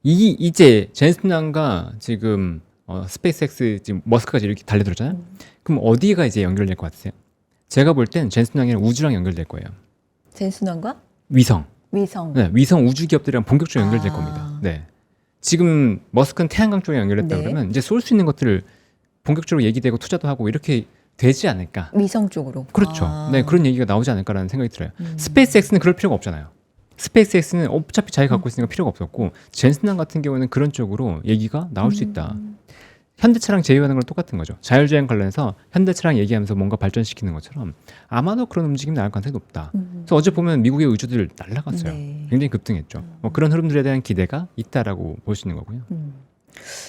Speaker 2: 이제 젠슨왕과 지금 스페이스X 지금 머스크가 이렇게 달려들었잖아요. 그럼 어디가 이제 연결될 것 같으세요? 제가 볼 땐 젠슨왕이랑 우주랑 연결될 거예요.
Speaker 1: 젠슨왕과
Speaker 2: 위성.
Speaker 1: 위성.
Speaker 2: 네, 위성 우주 기업들이랑 본격적으로 연결될 겁니다. 네. 지금 머스크는 태양광 쪽에 연결했다
Speaker 1: 네.
Speaker 2: 그러면 이제 쏠 수 있는 것들을 본격적으로 얘기되고 투자도 하고 이렇게 되지 않을까.
Speaker 1: 위성 쪽으로.
Speaker 2: 그렇죠. 네, 그런 얘기가 나오지 않을까라는 생각이 들어요. 스페이스X는 그럴 필요가 없잖아요. 스페이스X는 어차피 자기가 갖고 있으니까 필요가 없었고 젠슨왕 같은 경우는 그런 쪽으로 얘기가 나올 수 있다. 현대차랑 제휴하는 거랑 똑같은 거죠. 자율주행 관련해서 현대차랑 얘기하면서 뭔가 발전시키는 것처럼 아마도 그런 움직임이 나올 가능성이 높다. 그래서 어제 보면 미국의 우주들 날아갔어요.
Speaker 1: 네.
Speaker 2: 굉장히 급등했죠. 뭐 그런 흐름들에 대한 기대가 있다라고 볼 수 있는 거고요.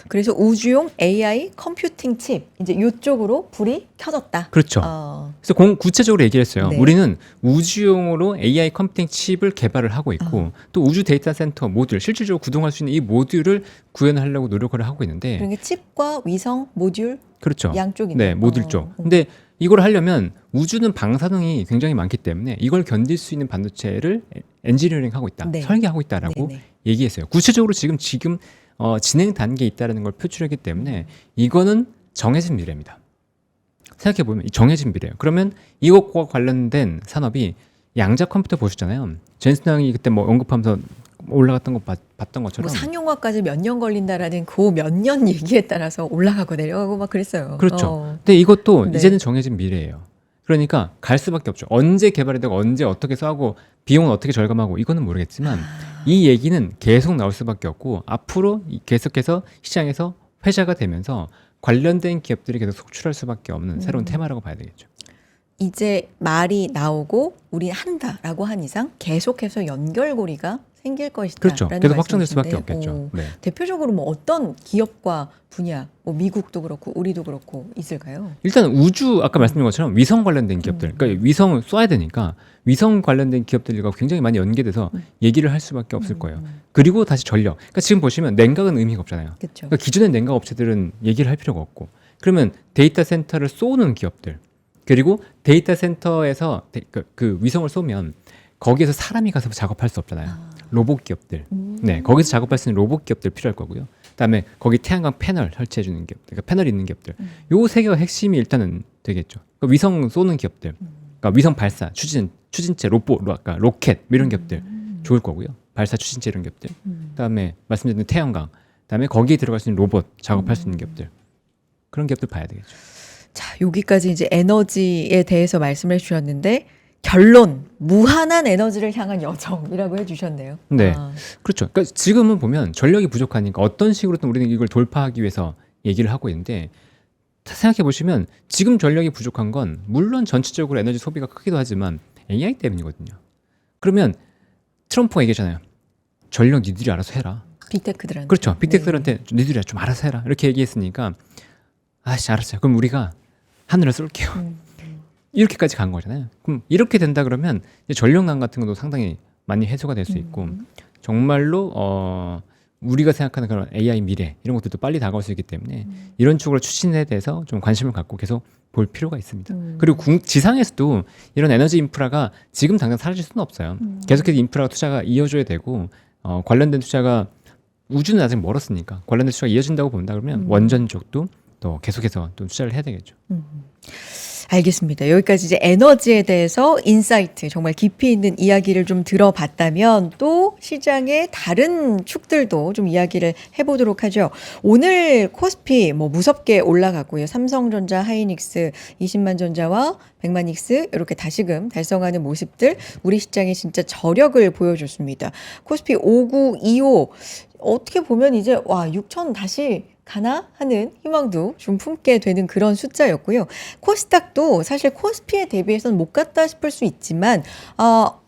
Speaker 1: 그래서 우주용 AI 컴퓨팅 칩 이제 이쪽으로 불이 켜졌다.
Speaker 2: 그렇죠. 그래서 구체적으로 얘기를 했어요.
Speaker 1: 네.
Speaker 2: 우리는 우주용으로 AI 컴퓨팅 칩을 개발을 하고 있고 또 우주 데이터 센터 모듈, 실질적으로 구동할 수 있는 이 모듈을 구현하려고 노력을 하고 있는데
Speaker 1: 그러니까 칩과 위성 모듈
Speaker 2: 그렇죠.
Speaker 1: 양쪽이네.
Speaker 2: 네, 모듈 쪽. 근데 이걸 하려면 우주는 방사능이 굉장히 많기 때문에 이걸 견딜 수 있는 반도체를 엔지니어링 하고 있다,
Speaker 1: 네.
Speaker 2: 설계하고 있다라고
Speaker 1: 네네.
Speaker 2: 얘기했어요. 구체적으로 지금 진행 단계에 있다는 걸 표출했기 때문에 이거는 정해진 미래입니다. 생각해 보면 정해진 미래예요. 그러면 이것과 관련된 산업이 양자 컴퓨터 보셨잖아요. 젠슨왕이 그때 뭐 언급하면서 올라갔던 거 봤던 것처럼
Speaker 1: 뭐 상용화까지 몇 년 걸린다라는 그 몇 년 얘기에 따라서 올라가고 내려가고 막 그랬어요.
Speaker 2: 그렇죠. 근데 이것도
Speaker 1: 네.
Speaker 2: 이제는 정해진 미래예요. 그러니까 갈 수밖에 없죠. 언제 개발이 되고 언제 어떻게 써하고 비용은 어떻게 절감하고 이거는 모르겠지만 이 얘기는 계속 나올 수밖에 없고 앞으로 계속해서 시장에서 회자가 되면서 관련된 기업들이 계속 속출할 수밖에 없는 새로운 테마라고 봐야 되겠죠.
Speaker 1: 이제 말이 나오고 우리 한다라고 한 이상 계속해서 연결고리가 생길 것이다.
Speaker 2: 그렇죠. 계속 확장될 수밖에 없겠죠. 네.
Speaker 1: 대표적으로 뭐 어떤 기업과 분야, 뭐 미국도 그렇고 우리도 그렇고 있을까요?
Speaker 2: 일단 우주 아까 말씀드린 것처럼 위성 관련된 기업들, 그러니까 위성을 쏴야 되니까 위성 관련된 기업들과 굉장히 많이 연계돼서 얘기를 할 수밖에 없을 거예요. 그리고 다시 전력. 그러니까 지금 보시면 냉각은 의미가 없잖아요.
Speaker 1: 그렇죠.
Speaker 2: 그러니까 기존의 냉각 업체들은 얘기를 할 필요가 없고, 그러면 데이터 센터를 쏘는 기업들, 그리고 데이터 센터에서 그 위성을 쏘면 거기에서 사람이 가서 작업할 수 없잖아요. 로봇 기업들. 네, 거기서 작업할 수 있는 로봇 기업들 필요할 거고요. 그다음에 거기 태양광 패널 설치해 주는 기업, 그러니까 패널 있는 기업들. 요 세 개가 핵심이 일단은 되겠죠. 그러니까 위성 쏘는 기업들, 그러니까 위성 발사, 추진체, 아까 로켓 이런 기업들 좋을 거고요. 발사, 추진체 이런 기업들. 그다음에 말씀드린 태양광, 그다음에 거기에 들어갈 수 있는 로봇 작업할 수 있는 기업들. 그런 기업들 봐야 되겠죠.
Speaker 1: 자, 여기까지 이제 에너지에 대해서 말씀을 해주셨는데 결론, 무한한 에너지를 향한 여정이라고 해주셨네요.
Speaker 2: 네.
Speaker 1: 아,
Speaker 2: 그렇죠. 그러니까 지금은 보면 전력이 부족하니까 어떤 식으로든 우리는 이걸 돌파하기 위해서 얘기를 하고 있는데, 생각해 보시면 지금 전력이 부족한 건 물론 전체적으로 에너지 소비가 크기도 하지만 AI 때문이거든요. 그러면 트럼프가 얘기했잖아요. 전력 니들이 알아서 해라.
Speaker 1: 빅테크들한테.
Speaker 2: 그렇죠. 빅테크들한테 니들이 좀 알아서 해라. 이렇게 얘기했으니까 아씨 알았어요. 그럼 우리가 하늘을 쏠게요. 이렇게까지 간 거잖아요. 그럼 이렇게 된다 그러면 이제 전력난 같은 것도 상당히 많이 해소가 될 수 있고 정말로 우리가 생각하는 그런 AI 미래 이런 것들도 빨리 다가올 수 있기 때문에 이런 쪽으로 추진에 대해서 좀 관심을 갖고 계속 볼 필요가 있습니다. 그리고 지상에서도 이런 에너지 인프라가 지금 당장 사라질 수는 없어요. 계속해서 인프라 투자가 이어져야 되고 관련된 투자가 우주는 아직 멀었으니까 관련된 투자가 이어진다고 본다 그러면 원전 쪽도 또 계속해서 또 투자를 해야 되겠죠.
Speaker 1: 알겠습니다. 여기까지 이제 에너지에 대해서 인사이트, 정말 깊이 있는 이야기를 좀 들어봤다면 또 시장의 다른 축들도 좀 이야기를 해보도록 하죠. 오늘 코스피 뭐 무섭게 올라갔고요. 삼성전자, 하이닉스, 20만 전자와 백마닉스 이렇게 다시금 달성하는 모습들, 우리 시장이 진짜 저력을 보여줬습니다. 코스피 5925 어떻게 보면 이제 6천 다시 가나 하는 희망도 좀 품게 되는 그런 숫자였고요. 코스닥도 사실 코스피에 대비해서는 못 갔다 싶을 수 있지만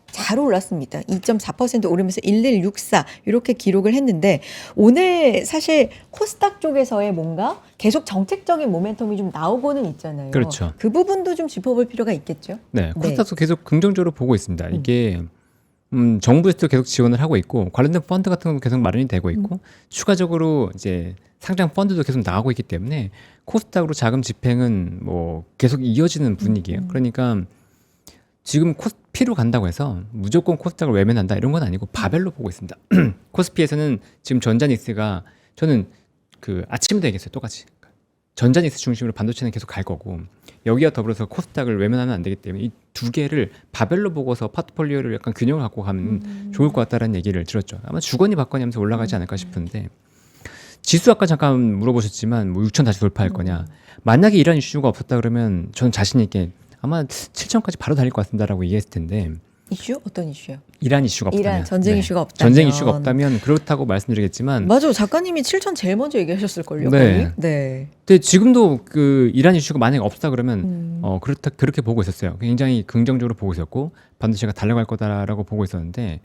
Speaker 1: 잘 올랐습니다. 2.4% 오르면서 1164 이렇게 기록을 했는데 오늘 사실 코스닥 쪽에서의 뭔가 계속 정책적인 모멘텀이 좀 나오고는 있잖아요.
Speaker 2: 그렇죠.
Speaker 1: 그 부분도 좀 짚어볼 필요가 있겠죠.
Speaker 2: 네, 코스닥도 계속 긍정적으로 보고 있습니다. 이게 정부에서도 계속 지원을 하고 있고 관련된 펀드 같은 것도 계속 마련이 되고 있고 추가적으로 이제 상장 펀드도 계속 나오고 있기 때문에 코스닥으로 자금 집행은 뭐 계속 이어지는 분위기예요. 그러니까 지금 코스피로 간다고 해서 무조건 코스닥을 외면한다 이런 건 아니고 바벨로 보고 있습니다. 코스피에서는 지금 전자닉스가 저는 그 아침에도 얘기했어요. 똑같이 전자닉스 중심으로 반도체는 계속 갈 거고 여기와 더불어서 코스닥을 외면하면 안 되기 때문에 이 두 개를 바벨로 보고서 포트폴리오를 약간 균형을 갖고 가면 좋을 것 같다라는 얘기를 들었죠. 아마 주거니 받거니 하면서 올라가지 않을까 싶은데 지수 아까 잠깐 물어보셨지만 뭐 6천 다시 돌파할 거냐. 만약에 이런 이슈가 없었다 그러면 저는 자신 있게 아마 7천까지 바로 달릴 것 같습니다라고 얘기했을 텐데
Speaker 1: 이슈? 어떤 이슈요?
Speaker 2: 이란 이슈가 없다면
Speaker 1: 이란 전쟁 이슈가 없다면
Speaker 2: 전쟁 이슈가 없다면 그렇다고 말씀드리겠지만
Speaker 1: 맞아. 작가님이 7천 제일 먼저 얘기하셨을걸요.
Speaker 2: 네.
Speaker 1: 네.
Speaker 2: 근데 지금도 그 이란 이슈가 만약에 없다 그러면 그렇게 보고 있었어요. 굉장히 긍정적으로 보고 있었고 반도체가 달려갈 거다라고 보고 있었는데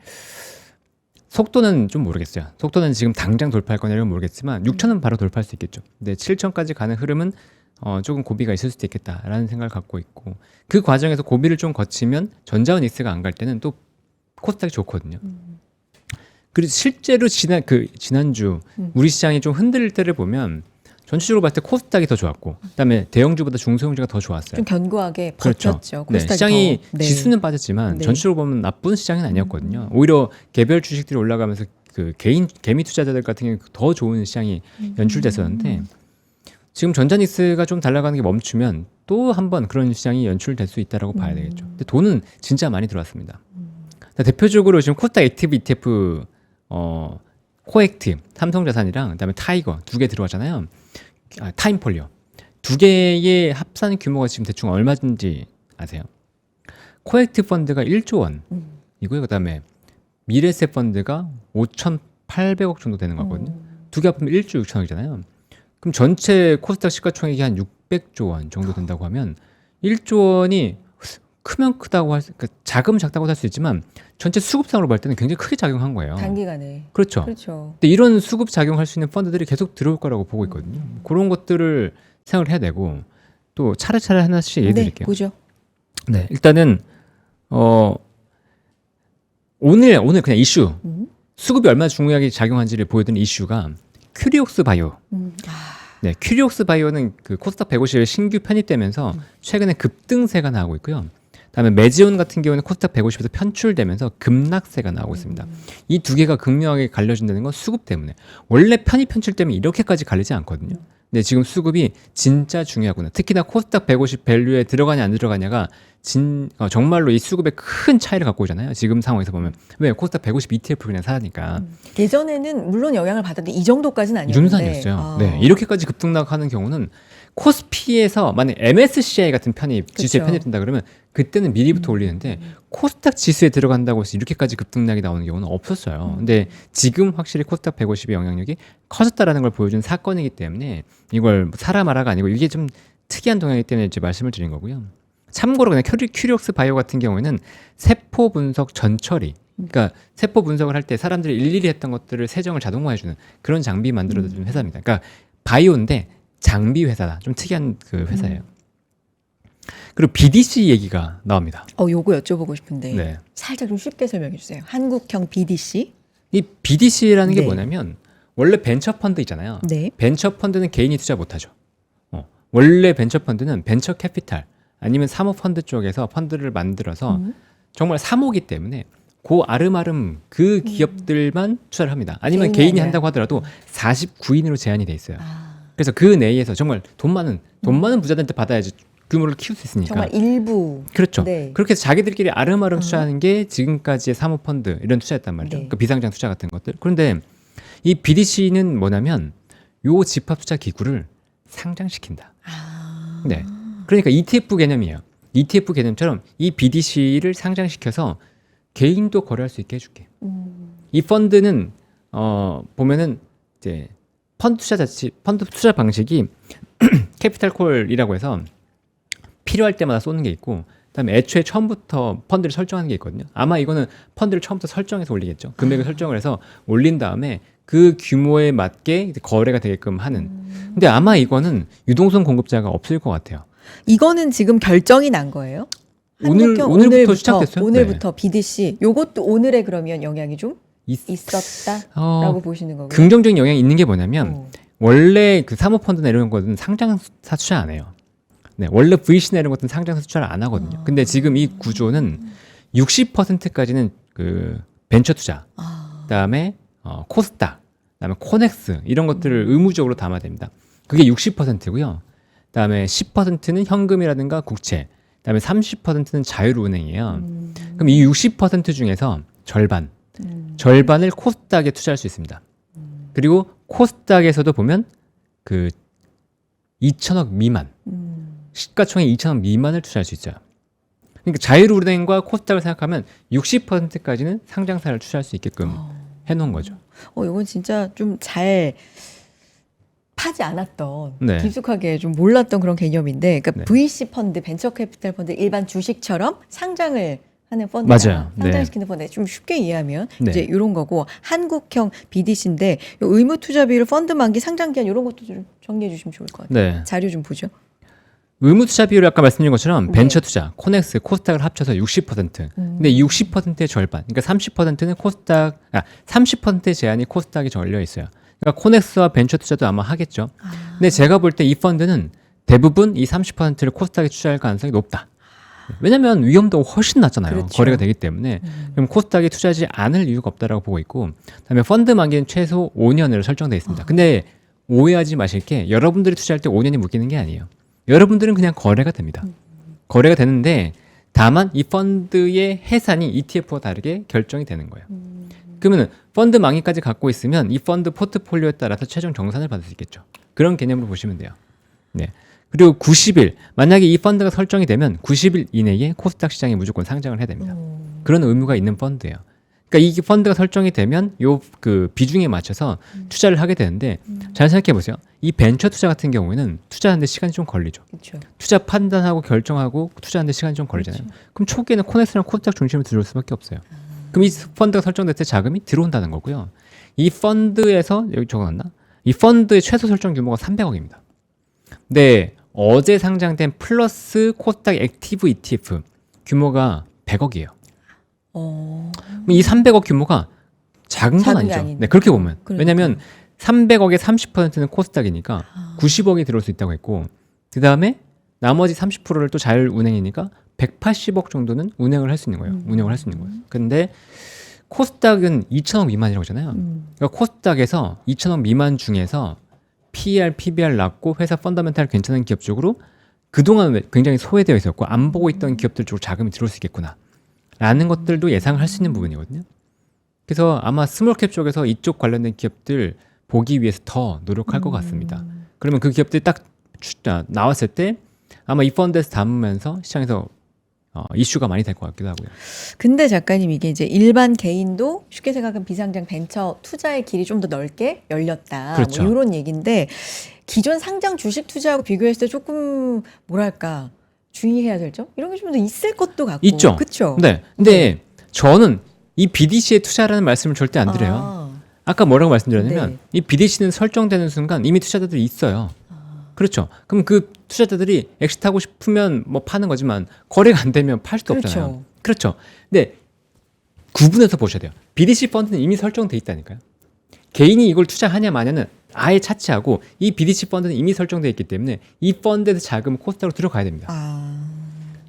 Speaker 2: 속도는 좀 모르겠어요. 속도는 지금 당장 돌파할 거냐는 모르겠지만 6천은 바로 돌파할 수 있겠죠. 근데 7천까지 가는 흐름은 조금 고비가 있을 수도 있겠다라는 생각을 갖고 있고 그 과정에서 고비를 좀 거치면 전자원 익스가 안 갈 때는 또 코스닥이 좋거든요. 그리고 실제로 지난주 우리 시장이 좀 흔들릴 때를 보면 전체적으로 봤을 때 코스닥이 더 좋았고 그다음에 대형주보다 중소형주가 더 좋았어요.
Speaker 1: 좀 견고하게
Speaker 2: 그렇죠.
Speaker 1: 버텼죠.
Speaker 2: 네,
Speaker 1: 코스닥이
Speaker 2: 시장이
Speaker 1: 더. 네.
Speaker 2: 지수는 빠졌지만
Speaker 1: 네.
Speaker 2: 전체적으로 보면 나쁜 시장은 아니었거든요. 오히려 개별 주식들이 올라가면서 그 개미 투자자들 같은 경우 더 좋은 시장이 연출됐었는데 지금 전자닉스가 좀 달라가는 게 멈추면 또 한 번 그런 시장이 연출될 수 있다라고 봐야 되겠죠. 근데 돈은 진짜 많이 들어왔습니다. 대표적으로 지금 코스닥 액티브 ETF 코액티브 삼성자산이랑 그다음에 타이거 두 개 들어가잖아요. 타임폴리오 두 개의 합산 규모가 지금 대충 얼마인지 아세요? 코엑트 펀드가 1조 원 이고요. 그다음에 미래세 펀드가 5,800억 정도 되는 거거든요. 두 개 합하면 1조 6천억이잖아요. 그럼 전체 코스닥 시가총액이 한 600조 원 정도 된다고 하면 1조 원이 크면 크다고 그러니까 작으면 작다고 할 수 있지만 전체 수급상으로 볼 때는 굉장히 크게 작용한 거예요.
Speaker 1: 단기간에.
Speaker 2: 그렇죠.
Speaker 1: 그렇죠.
Speaker 2: 근데 이런 수급 작용할 수 있는 펀드들이 계속 들어올 거라고 보고 있거든요. 그런 것들을 생각을 해야 되고 또 차례차례 하나씩 예를
Speaker 1: 네,
Speaker 2: 드릴게요.
Speaker 1: 보죠.
Speaker 2: 네, 일단은 오늘 그냥 이슈 수급이 얼마나 중요하게 작용한지를 보여드리는 이슈가 큐리옥스 바이오. 네, 큐리옥스 바이오는 그 코스닥 150에 신규 편입되면서 최근에 급등세가 나오고 있고요. 그다음에 메지온 같은 경우는 코스닥 150에서 편출되면서 급락세가 나오고 있습니다. 이 두 개가 극명하게 갈려진다는 건 수급 때문에. 원래 편입 편출 때문에 이렇게까지 갈리지 않거든요. 근데 지금 수급이 진짜 중요하구나. 특히나 코스닥 150 밸류에 들어가냐 안 들어가냐가 정말로 이 수급에 큰 차이를 갖고 오잖아요. 지금 상황에서 보면. 왜? 코스닥 150 ETF 그냥 사니까.
Speaker 1: 예전에는 물론 영향을 받았는데 이 정도까지는
Speaker 2: 이
Speaker 1: 아니었는데.
Speaker 2: 정도는 아니었어요. 네, 이렇게까지 급등락하는 경우는 코스피에서 만약 MSCI 같은 편입, 지수에
Speaker 1: 그렇죠.
Speaker 2: 편입된다 그러면 그때는 미리부터 올리는데 코스닥 지수에 들어간다고 해서 이렇게까지 급등락이 나오는 경우는 없었어요. 근데 지금 확실히 코스닥 150의 영향력이 커졌다라는 걸 보여준 사건이기 때문에 이걸 사라 마라가 아니고 이게 좀 특이한 동향이기 때문에 이제 말씀을 드린 거고요. 참고로 그냥 큐리옥스 바이오 같은 경우에는 세포 분석 전처리, 그러니까 세포 분석을 할 때 사람들이 일일이 했던 것들을 세정을 자동화해주는 그런 장비 만들어주는 회사입니다. 그러니까 바이오인데 장비 회사다. 좀 특이한 그 회사예요. 그리고 BDC 얘기가 나옵니다.
Speaker 1: 요거 여쭤보고 싶은데
Speaker 2: 네.
Speaker 1: 살짝 좀 쉽게 설명해 주세요. 한국형 BDC.
Speaker 2: 이 BDC라는 게
Speaker 1: 네.
Speaker 2: 뭐냐면 원래 벤처 펀드 있잖아요.
Speaker 1: 네.
Speaker 2: 벤처 펀드는 개인이 투자 못하죠. 원래 벤처 펀드는 벤처 캐피탈 아니면 사모 펀드 쪽에서 펀드를 만들어서 정말 사모기 때문에 그 아름아름 그 기업들만 투자를 합니다. 아니면
Speaker 1: 개인이
Speaker 2: 개인이
Speaker 1: 아니라.
Speaker 2: 한다고 하더라도 49인으로 제한이 돼 있어요. 그래서 그 내에서 정말 돈 많은 부자들한테 받아야지 규모를 키울 수 있으니까.
Speaker 1: 정말 일부.
Speaker 2: 그렇죠.
Speaker 1: 네.
Speaker 2: 그렇게 해서 자기들끼리 아름아름 투자하는 게 지금까지의 사모펀드 이런 투자였단 말이죠.
Speaker 1: 네.
Speaker 2: 그 비상장 투자 같은 것들. 그런데 이 BDC는 뭐냐면 요 집합투자 기구를 상장시킨다. 네. 그러니까 ETF 개념이에요. ETF 개념처럼 이 BDC를 상장시켜서 개인도 거래할 수 있게 해줄게. 이 펀드는 보면은 이제 펀드 투자 방식이 캐피탈콜이라고 해서 필요할 때마다 쏘는 게 있고, 그다음에 애초에 처음부터 펀드를 설정하는 게 있거든요. 아마 이거는 펀드를 처음부터 설정해서 올리겠죠. 금액을 설정을 해서 올린 다음에 그 규모에 맞게 이제 거래가 되게끔 하는. 근데 아마 이거는 유동성 공급자가 없을 것 같아요.
Speaker 1: 이거는 지금 결정이 난 거예요? 한국형
Speaker 2: 오늘부터 시작됐어요.
Speaker 1: 오늘부터 BDC. 요것도 오늘의 그러면 영향이 좀 있었다라고 보시는 거고요.
Speaker 2: 긍정적인 영향이 있는 게 뭐냐면 원래 그 사모펀드나 이런 것은 상장사 투자 안 해요. 네, 원래 VC나 이런 것들은 상장사 투자를 안 하거든요. 근데 지금 이 구조는 60%까지는 그 벤처 투자, 그다음에 코스닥, 그다음에 코넥스 이런 것들을 의무적으로 담아야 됩니다. 그게 60%고요. 그다음에 10%는 현금이라든가 국채, 그다음에 30%는 자율은행이에요. 그럼 이 60% 중에서 절반을 코스닥에 투자할 수 있습니다. 그리고 코스닥에서도 보면 그 2천억 미만, 시가총액 2천억 미만을 투자할 수 있어요. 그러니까 자율은행과 코스닥을 생각하면 60%까지는 상장사를 투자할 수 있게끔 해놓은 거죠.
Speaker 1: 이건 진짜 좀 잘 파지 않았던,
Speaker 2: 네.
Speaker 1: 깊숙하게 좀 몰랐던 그런 개념인데, 그러니까
Speaker 2: 네.
Speaker 1: VC 펀드, 벤처 캐피탈 펀드, 일반 주식처럼 상장을 하는 펀드,
Speaker 2: 맞아요.
Speaker 1: 상장시키는 펀드, 좀 쉽게 이해하면
Speaker 2: 네.
Speaker 1: 이제 이런 거고, 한국형 BDC인데 의무 투자 비율, 펀드 만기, 상장 기한 이런 것도 좀 정리해 주시면 좋을 것 같아요.
Speaker 2: 네.
Speaker 1: 자료 좀 보죠.
Speaker 2: 의무 투자 비율이 아까 말씀드린 것처럼
Speaker 1: 네.
Speaker 2: 벤처 투자, 코넥스, 코스닥을 합쳐서 60%. 근데 60%의 절반, 그러니까 30%는 코스닥, 30%의 제한이 코스닥에 걸려 있어요. 그러니까 코넥스와 벤처 투자도 아마 하겠죠. 근데 제가 볼 때 이 펀드는 대부분 이 30%를 코스닥에 투자할 가능성이 높다. 왜냐하면 위험도가 훨씬 낮잖아요.
Speaker 1: 그렇죠.
Speaker 2: 거래가 되기 때문에. 그럼 코스닥에 투자하지 않을 이유가 없다라고 보고 있고, 그다음에 펀드 만기는 최소 5년으로 설정되어 있습니다. 근데 오해하지 마실 게 여러분들이 투자할 때 5년이 묶이는 게 아니에요. 여러분들은 그냥 거래가 됩니다. 거래가 되는데 다만 이 펀드의 해산이 ETF와 다르게 결정이 되는 거예요. 그러면 펀드 만기까지 갖고 있으면 이 펀드 포트폴리오에 따라서 최종 정산을 받을 수 있겠죠. 그런 개념으로 보시면 돼요. 네. 그리고 90일 만약에 이 펀드가 설정이 되면 90일 이내에 코스닥 시장에 무조건 상장을 해야 됩니다. 그런 의무가 있는 펀드예요. 그러니까 이 펀드가 설정이 되면 요 그 비중에 맞춰서 투자를 하게 되는데 잘 생각해 보세요. 이 벤처 투자 같은 경우에는 투자하는데 시간이 좀 걸리죠.
Speaker 1: 그렇죠.
Speaker 2: 투자 판단하고 결정하고 투자하는데 시간이 좀 걸리잖아요. 그럼 초기에는 코넥스랑 코스닥 중심으로 들어올 수밖에 없어요. 그럼 이 펀드가 설정될 때 자금이 들어온다는 거고요. 이 펀드에서 여기 적어놨나? 이 펀드의 최소 설정 규모가 300억입니다. 네, 어제 상장된 플러스 코스닥 액티브 ETF 규모가 100억이에요. 이 300억 규모가 작은 건
Speaker 1: 작은 게
Speaker 2: 아니죠.
Speaker 1: 아닌데.
Speaker 2: 네, 그렇게 보면.
Speaker 1: 그러니까.
Speaker 2: 왜냐하면 300억의 30%는 코스닥이니까 90억이 들어올 수 있다고 했고, 그 다음에 나머지 30%를 또 잘 운행이니까 180억 정도는 운행을 할 수 있는 거예요. 운영을 할 수 있는 거예요. 근데 코스닥은 2천억 미만이라고 하잖아요. 그러니까 코스닥에서 2천억 미만 중에서 PER, PBR 낮고 회사 펀더멘탈 괜찮은 기업 쪽으로 그동안 굉장히 소외되어 있었고 안 보고 있던 기업들 쪽으로 자금이 들어올 수 있겠구나 라는 것들도 예상을 할 수 있는 부분이거든요. 그래서 아마 스몰캡 쪽에서 이쪽 관련된 기업들 보기 위해서 더 노력할 것 같습니다. 그러면 그 기업들이 딱 나왔을 때 아마 이 펀드에서 담으면서 시장에서 이슈가 많이 될 것 같기도 하고요.
Speaker 1: 근데 작가님 이게 이제 일반 개인도 쉽게 생각하면 비상장 벤처 투자의 길이 좀 더 넓게 열렸다.
Speaker 2: 그렇죠.
Speaker 1: 뭐 이런 얘기인데 기존 상장 주식 투자하고 비교했을 때 조금 뭐랄까 주의해야 될 점? 이런 게 좀 더 있을 것도 같고.
Speaker 2: 있죠.
Speaker 1: 그렇죠.
Speaker 2: 네. 근데 저는 이 BDC에 투자라는 말씀을 절대 안 드려요. 아까 뭐라고 말씀드렸냐면
Speaker 1: 네.
Speaker 2: 이 BDC는 설정되는 순간 이미 투자자들이 있어요. 그렇죠. 그럼 그 투자자들이 엑시트하고 싶으면 뭐 파는 거지만 거래가 안 되면 팔 수도 없잖아요. 그렇죠. 근데 구분해서 보셔야 돼요. BDC 펀드는 이미 설정돼 있다니까요. 개인이 이걸 투자하냐 마냐는 아예 차치하고 이 BDC 펀드는 이미 설정돼 있기 때문에 이 펀드에서 자금은 코스닥으로 들어가야 됩니다.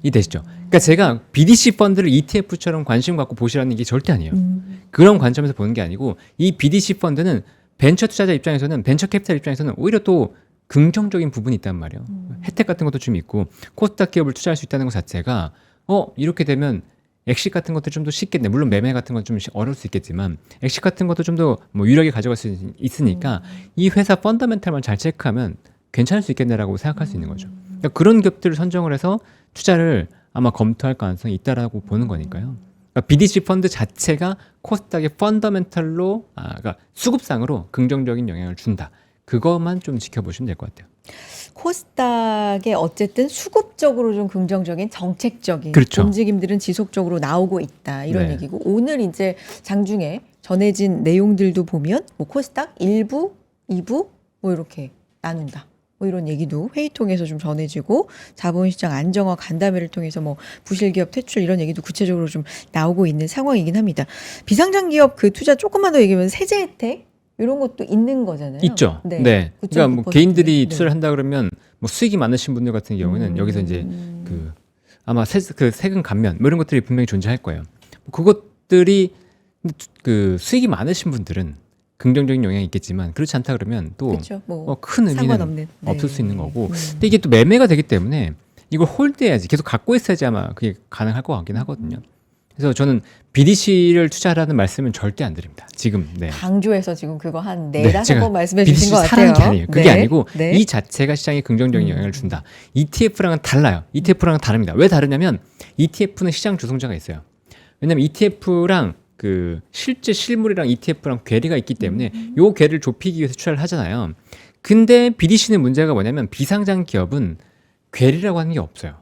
Speaker 2: 이해되시죠? 그러니까 제가 BDC 펀드를 ETF처럼 관심 갖고 보시라는 게 절대 아니에요. 그런 관점에서 보는 게 아니고 이 BDC 펀드는 벤처 투자자 입장에서는 벤처 캐피탈 입장에서는 오히려 또 긍정적인 부분이 있단 말이에요. 혜택 같은 것도 좀 있고 코스닥 기업을 투자할 수 있다는 것 자체가 이렇게 되면 엑식 같은 것도 좀 더 쉽겠네. 물론 매매 같은 건 좀 어려울 수 있겠지만 엑식 같은 것도 좀 더 뭐 유력하게 가져갈 수 있으니까 이 회사 펀더멘탈만 잘 체크하면 괜찮을 수 있겠네라고 생각할 수 있는 거죠. 그러니까 그런 기업들을 선정을 해서 투자를 아마 검토할 가능성이 있다라고 보는 거니까요. 그러니까 BDC 펀드 자체가 코스닥의 펀더멘탈로 그러니까 수급상으로 긍정적인 영향을 준다. 그것만 좀 지켜보시면 될 것 같아요.
Speaker 1: 코스닥에 어쨌든 수급적으로 좀 긍정적인 정책적인
Speaker 2: 그렇죠.
Speaker 1: 움직임들은 지속적으로 나오고 있다 이런
Speaker 2: 네.
Speaker 1: 얘기고 오늘 이제 장중에 전해진 내용들도 보면 뭐 코스닥 1부, 2부 뭐 이렇게 나눈다. 뭐 이런 얘기도 회의 통해서 좀 전해지고 자본시장 안정화 간담회를 통해서 뭐 부실기업 퇴출 이런 얘기도 구체적으로 좀 나오고 있는 상황이긴 합니다. 비상장 기업 그 투자 조금만 더 얘기하면 세제 혜택 이런 것도 있는 거잖아요.
Speaker 2: 있죠. 네. 그러니까 뭐 개인들이 투자를 한다 그러면 뭐 수익이 많으신 분들 같은 경우에는 여기서 이제 그 아마 세금 감면 뭐 이런 것들이 분명히 존재할 거예요. 그것들이 그 수익이 많으신 분들은 긍정적인 영향이 있겠지만 그렇지 않다 그러면 또 큰 의미는
Speaker 1: 상관없는.
Speaker 2: 없을 수 있는 거고. 근데 이게 또 매매가 되기 때문에 이걸 홀드해야지 계속 갖고 있어야지 아마 그게 가능할 것 같긴 하거든요. 그래서 저는 BDC를 투자하라는 말씀은 절대 안 드립니다. 지금. 네.
Speaker 1: 강조해서 지금 그거 한
Speaker 2: 네,
Speaker 1: 네다섯
Speaker 2: 제가
Speaker 1: 번 말씀해 주신 것 같아요.
Speaker 2: 사라는 게 아니에요. 그게
Speaker 1: 네.
Speaker 2: 아니고
Speaker 1: 네.
Speaker 2: 이 자체가 시장에 긍정적인 영향을 준다. ETF랑은 달라요. ETF랑은 다릅니다. 왜 다르냐면 ETF는 시장 조성자가 있어요. 왜냐면 ETF랑 그 실제 실물이랑 ETF랑 괴리가 있기 때문에 요 괴를 좁히기 위해서 투자를 하잖아요. 근데 BDC는 문제가 뭐냐면 비상장 기업은 괴리라고 하는 게 없어요.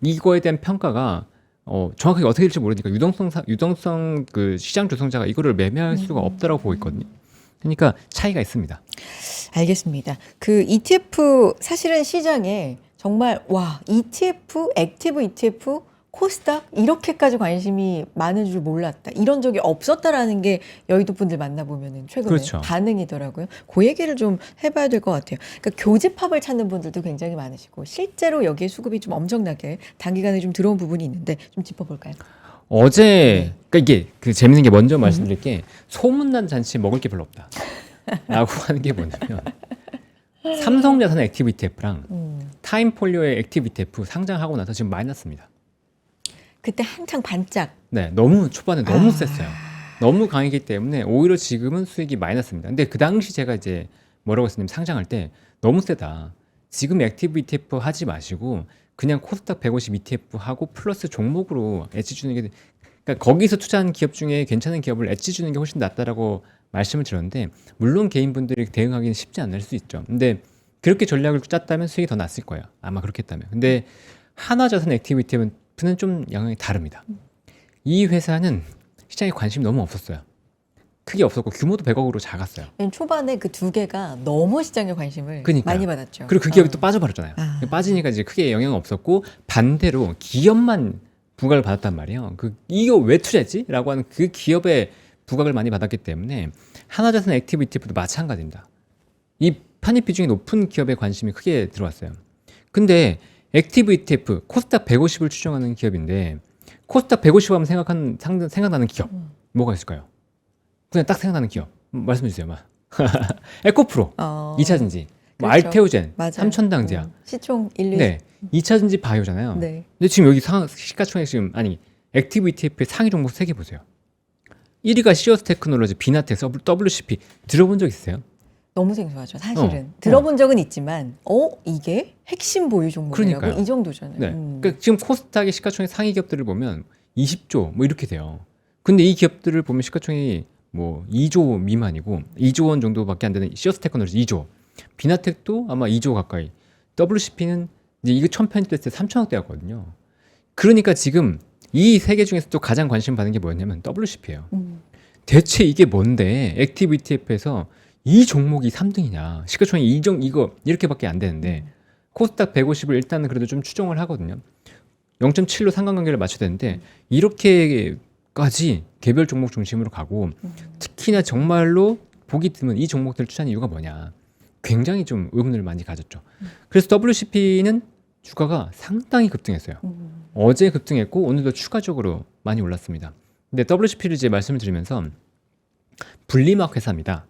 Speaker 2: 이거에 대한 평가가 정확하게 어떻게 될지 모르니까 유동성 그 시장 조성자가 이거를 매매할 수가 없다라고 보고 있거든요. 그러니까 차이가 있습니다.
Speaker 1: 알겠습니다. 그 ETF 사실은 시장에 정말 와 ETF, 액티브 ETF, 코스닥 이렇게까지 관심이 많은 줄 몰랐다. 이런 적이 없었다라는 게 여의도 분들 만나보면 최근에
Speaker 2: 그렇죠.
Speaker 1: 반응이더라고요. 그 얘기를 좀 해봐야 될 것 같아요. 그러니까 교집합을 찾는 분들도 굉장히 많으시고 실제로 여기에 수급이 좀 엄청나게 단기간에 좀 들어온 부분이 있는데 좀 짚어볼까요?
Speaker 2: 어제 그러니까 이게 그 재밌는 게 먼저 말씀드릴 게 소문난 잔치 먹을 게 별로 없다. 라고 하는 게 뭐냐면 삼성자산 액티브 ETF랑 타임폴리오의 액티브 ETF 상장하고 나서 지금 마이너스입니다.
Speaker 1: 그때 한창 반짝.
Speaker 2: 네, 너무 초반에 너무 셌어요. 너무 강했기 때문에 오히려 지금은 수익이 마이너스입니다. 근데 그 당시 제가 이제 뭐라고 했었냐면 상장할 때 너무 세다. 지금 액티브 ETF 하지 마시고 그냥 코스닥 150 ETF 하고 플러스 종목으로 엣지 주는 게 그러니까 거기서 투자한 기업 중에 괜찮은 기업을 엣지 주는 게 훨씬 낫다라고 말씀을 드렸는데 물론 개인분들이 대응하기는 쉽지 않을 수 있죠. 근데 그렇게 전략을 짰다면 수익이 더 났을 거예요. 아마 그렇겠다면. 근데 하나자산 액티브 ETF는 좀 영향이 다릅니다. 이 회사는 시장에 관심이 너무 없었어요. 크게 없었고 규모도 100억으로 작았어요.
Speaker 1: 초반에 그 두 개가 너무 시장의 관심을
Speaker 2: 그러니까요.
Speaker 1: 많이 받았죠.
Speaker 2: 그리고 그 기업이 또 빠져버렸잖아요.
Speaker 1: 아.
Speaker 2: 빠지니까 이제 크게 영향은 없었고 반대로 기업만 부각을 받았단 말이에요. 이거 왜 투자했지? 라고 하는 그 기업의 부각을 많이 받았기 때문에 하나자산 액티브 ETF도 마찬가지입니다. 이 편입 비중이 높은 기업에 관심이 크게 들어왔어요. 근데 액티브 ETF 코스닥 150을 추정하는 기업인데 코스닥 150 하면 생각나는 기업 뭐가 있을까요? 그냥 딱 생각나는 기업 말씀해 주세요. 에코프로, 2차전지,
Speaker 1: 그렇죠.
Speaker 2: 알테오젠,
Speaker 1: 맞아요.
Speaker 2: 삼천당제약.
Speaker 1: 시총 1, 2.
Speaker 2: 네, 2차전지 바이오잖아요.
Speaker 1: 네.
Speaker 2: 근데 지금 여기 시가총액 지금 액티브 ETF의 상위 종목 3개 보세요. 1위가 시어스 테크놀로지, 비나텍, WCP 들어본 적 있으세요?
Speaker 1: 너무 생소하죠. 사실은 들어본 적은 있지만 이게 핵심 보유 종목이라고
Speaker 2: 그러니까요.
Speaker 1: 이 정도잖아요.
Speaker 2: 네. 그러니까 지금 코스닥의 시가총액 상위 기업들을 보면 20조 뭐 이렇게 돼요. 근데 이 기업들을 보면 시가총액이 뭐 2조 미만이고 2조 원 정도밖에 안 되는 시어스 테크놀로지 2조, 비나텍도 아마 2조 가까이, WCP는 이제 이거 처음 편입됐을 때 3천억대였거든요. 그러니까 지금 이 세 개 중에서 또 가장 관심 받는 게 뭐였냐면 WCP예요. 대체 이게 뭔데 액티브 ETF에서 이 종목이 3등이냐? 시가총액 이거 이렇게밖에 안 되는데 코스닥 150을 일단은 그래도 좀 추정을 하거든요. 0.7로 상관관계를 맞춰야 되는데 이렇게까지 개별 종목 중심으로 가고 특히나 정말로 보기 드문 이 종목들을 추천한 이유가 뭐냐? 굉장히 좀 의문을 많이 가졌죠. 그래서 WCP는 주가가 상당히 급등했어요. 어제 급등했고 오늘도 추가적으로 많이 올랐습니다. 근데 WCP를 이제 말씀을 드리면서 분리막 회사입니다.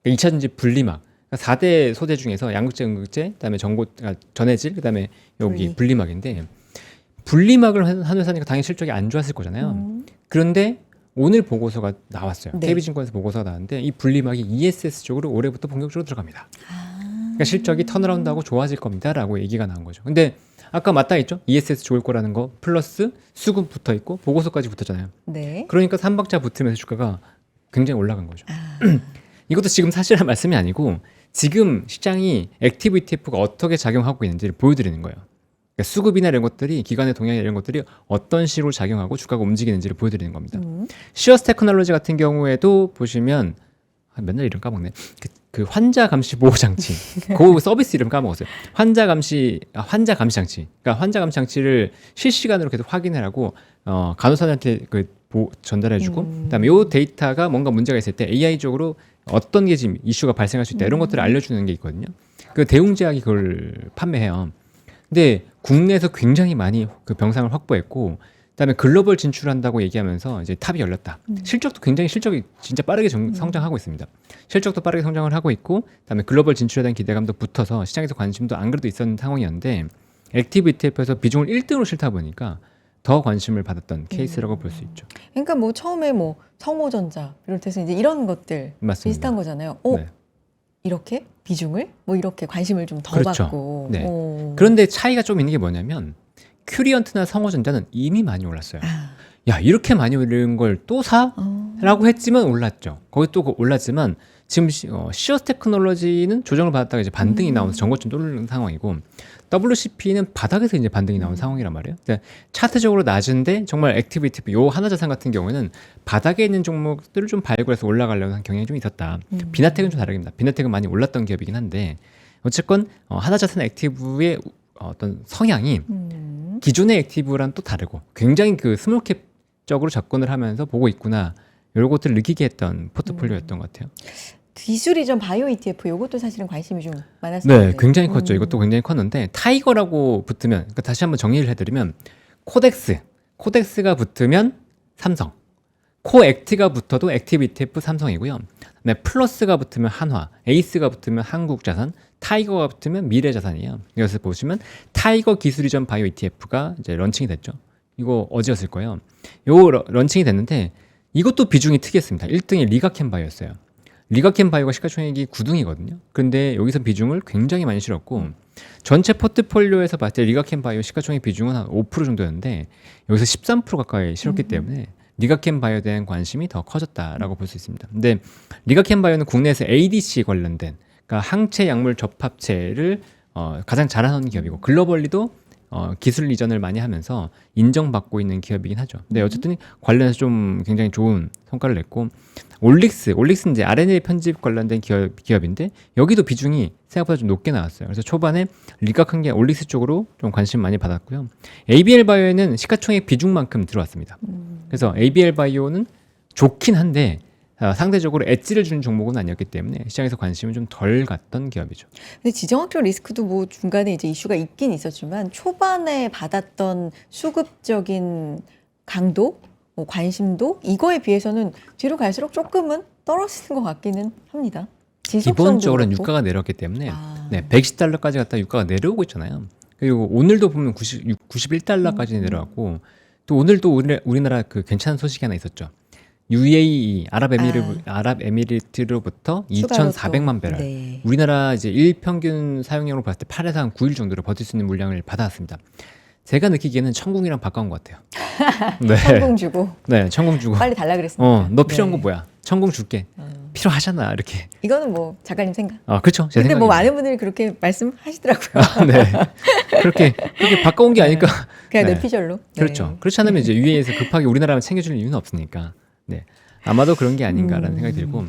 Speaker 2: 2차전지 분리막. 4대 소재 중에서 양극재, 음극재, 그다음에 전해질, 그다음에 여기 분리막인데 분리막을 한 회사니까 당연히 실적이 안 좋았을 거잖아요. 그런데 오늘 보고서가 나왔어요.
Speaker 1: 네.
Speaker 2: KB증권에서 보고서가 나왔는데 이 분리막이 ESS 쪽으로 올해부터 본격적으로 들어갑니다. 그러니까 실적이 턴어라운드하고 좋아질 겁니다라고 얘기가 나온 거죠. 근데 아까 맞다 했죠? ESS 좋을 거라는 거 플러스 수급 붙어 있고 보고서까지 붙었잖아요.
Speaker 1: 네.
Speaker 2: 그러니까 3박자 붙으면서 주가가 굉장히 올라간 거죠. 이것도 지금 사실한 말씀이 아니고 지금 시장이 액티브 ETF가 어떻게 작용하고 있는지를 보여드리는 거예요. 그러니까 수급이나 이런 것들이 기관의 동향이나 이런 것들이 어떤 식으로 작용하고 주가가 움직이는지를 보여드리는 겁니다. 시어스 테크놀로지 같은 경우에도 보시면 맨날 이름 까먹네. 그 환자 감시 보호 장치, 그 서비스 이름 까먹었어요. 환자 감시 장치. 그러니까 환자 감시 장치를 실시간으로 계속 확인을 하고 간호사한테 전달해주고, 그다음에 이 데이터가 뭔가 문제가 있을 때 AI적으로 어떤 게 지금 이슈가 발생할 수 있다 이런 것들을 알려주는 게 있거든요. 그 대웅제약이 그걸 판매해요. 근데 국내에서 굉장히 많이 그 병상을 확보했고, 그다음에 글로벌 진출한다고 얘기하면서 이제 탑이 열렸다. 실적이 진짜 빠르게 성장하고 있습니다. 실적도 빠르게 성장을 하고 있고, 그다음에 글로벌 진출에 대한 기대감도 붙어서 시장에서 관심도 안 그래도 있었는 상황이었는데 액티브 ETF에서 비중을 1등으로 싫다 보니까 더 관심을 받았던 케이스라고 볼 수 있죠.
Speaker 1: 그러니까 뭐 처음에 뭐 성호전자 비롯해서 이제 이런 것들
Speaker 2: 맞습니다.
Speaker 1: 비슷한 거잖아요.
Speaker 2: 네.
Speaker 1: 이렇게 비중을 뭐 이렇게 관심을 좀 더
Speaker 2: 그렇죠.
Speaker 1: 받고.
Speaker 2: 네. 그런데 차이가 좀 있는 게 뭐냐면 큐리언트나 성호전자는 이미 많이 올랐어요. 야, 이렇게 많이 오른 걸 또 사? 라고 했지만 올랐죠. 거기 또 올랐지만 지금 시어스 테크놀로지는 조정을 받았다가 이제 반등이 나오면서 전고점 뚫는 상황이고, WCP는 바닥에서 이제 반등이 나온 상황이란 말이에요. 그러니까 차트적으로 낮은데 정말 액티브 ETF 요 하나자산 같은 경우에는 바닥에 있는 종목들을 좀 발굴해서 올라가려는 한 경향이 좀 있었다. 비나텍은 좀 다릅니다. 비나텍은 많이 올랐던 기업이긴 한데 어쨌건 하나자산 액티브의 어떤 성향이 기존의 액티브랑 또 다르고 굉장히 그 스몰캡적으로 접근을 하면서 보고 있구나, 이런 것들을 느끼게 했던 포트폴리오였던 것 같아요.
Speaker 1: 기술 이전 바이오 ETF 요것도 사실은 관심이 좀 많았었는데.
Speaker 2: 네, 굉장히 컸죠. 이것도 굉장히 컸는데 타이거라고 붙으면, 그러니까 다시 한번 정리를 해드리면 코덱스가 붙으면 삼성, 코액트가 붙어도 액티브 ETF 삼성이고요. 네, 플러스가 붙으면 한화, 에이스가 붙으면 한국자산, 타이거가 붙으면 미래자산이에요. 여기서 보시면 타이거 기술 이전 바이오 ETF가 이제 런칭이 됐죠. 이거 어제였을 거예요. 요 런칭이 됐는데 이것도 비중이 특이했습니다. 1등이 리가켄바이오였어요. 리가켄바이오가 시가총액이 9등이거든요. 그런데 여기서 비중을 굉장히 많이 실었고 전체 포트폴리오에서 봤을 때 리가캠바이오 시가총액 비중은 한 5% 정도였는데 여기서 13% 가까이 실었기 때문에 리가캠바이오에 대한 관심이 더 커졌다라고 볼 수 있습니다. 근데 리가캠바이오는 국내에서 ADC 관련된 그러니까 항체 약물 접합체를 가장 잘하는 기업이고 글로벌리도 기술 이전을 많이 하면서 인정받고 있는 기업이긴 하죠. 근데 어쨌든 관련해서 좀 굉장히 좋은 성과를 냈고 올릭스는 이제 RNA 편집 관련된 기업인데 여기도 비중이 생각보다 좀 높게 나왔어요. 그래서 초반에 리각한 게 올릭스 쪽으로 좀 관심 많이 받았고요. ABL 바이오에는 시가총액 비중만큼 들어왔습니다. 그래서 ABL 바이오는 좋긴 한데 상대적으로 엣지를 주는 종목은 아니었기 때문에 시장에서 관심은 좀 덜 갔던 기업이죠.
Speaker 1: 근데 지정학적 리스크도 뭐 중간에 이제 이슈가 있긴 있었지만 초반에 받았던 수급적인 강도, 뭐 관심도 이거에 비해서는 뒤로 갈수록 조금은 떨어지는 것 같기는 합니다.
Speaker 2: 기본적으로는
Speaker 1: 그렇고.
Speaker 2: 유가가 내렸기 때문에 네, 110달러까지 갔다 유가가 내려오고 있잖아요. 그리고 오늘도 보면 91달러까지 내려왔고 또 오늘도 우리나라 그 괜찮은 소식이 하나 있었죠. UAE 아랍에미리트로부터 2,400만 배럴.
Speaker 1: 네.
Speaker 2: 우리나라 이제 일평균 사용량으로 봤을 때 8에서 한 9일 정도로 버틸 수 있는 물량을 받아왔습니다. 제가 느끼기에는 천궁이랑 가까운 것 같아요. 네.
Speaker 1: 천공 주고
Speaker 2: 네, 천궁 주고.
Speaker 1: 빨리 달라 그랬습니다.
Speaker 2: 너 필요한
Speaker 1: 네.
Speaker 2: 거 뭐야? 천궁 줄게. 필요하잖아 이렇게.
Speaker 1: 이거는 뭐 작가님 생각.
Speaker 2: 그렇죠. 제
Speaker 1: 근데 뭐
Speaker 2: 생각입니다.
Speaker 1: 많은 분들이 그렇게 말씀하시더라고요.
Speaker 2: 네. 그렇게 바꿔온 게 아닐까.
Speaker 1: 그냥
Speaker 2: 네.
Speaker 1: 내 피셜로.
Speaker 2: 그렇죠.
Speaker 1: 네.
Speaker 2: 그렇지 않으면 이제 UAE에서 급하게 우리나라만 챙겨줄 이유는 없으니까. 네. 아마도 그런 게 아닌가라는 생각이 들고.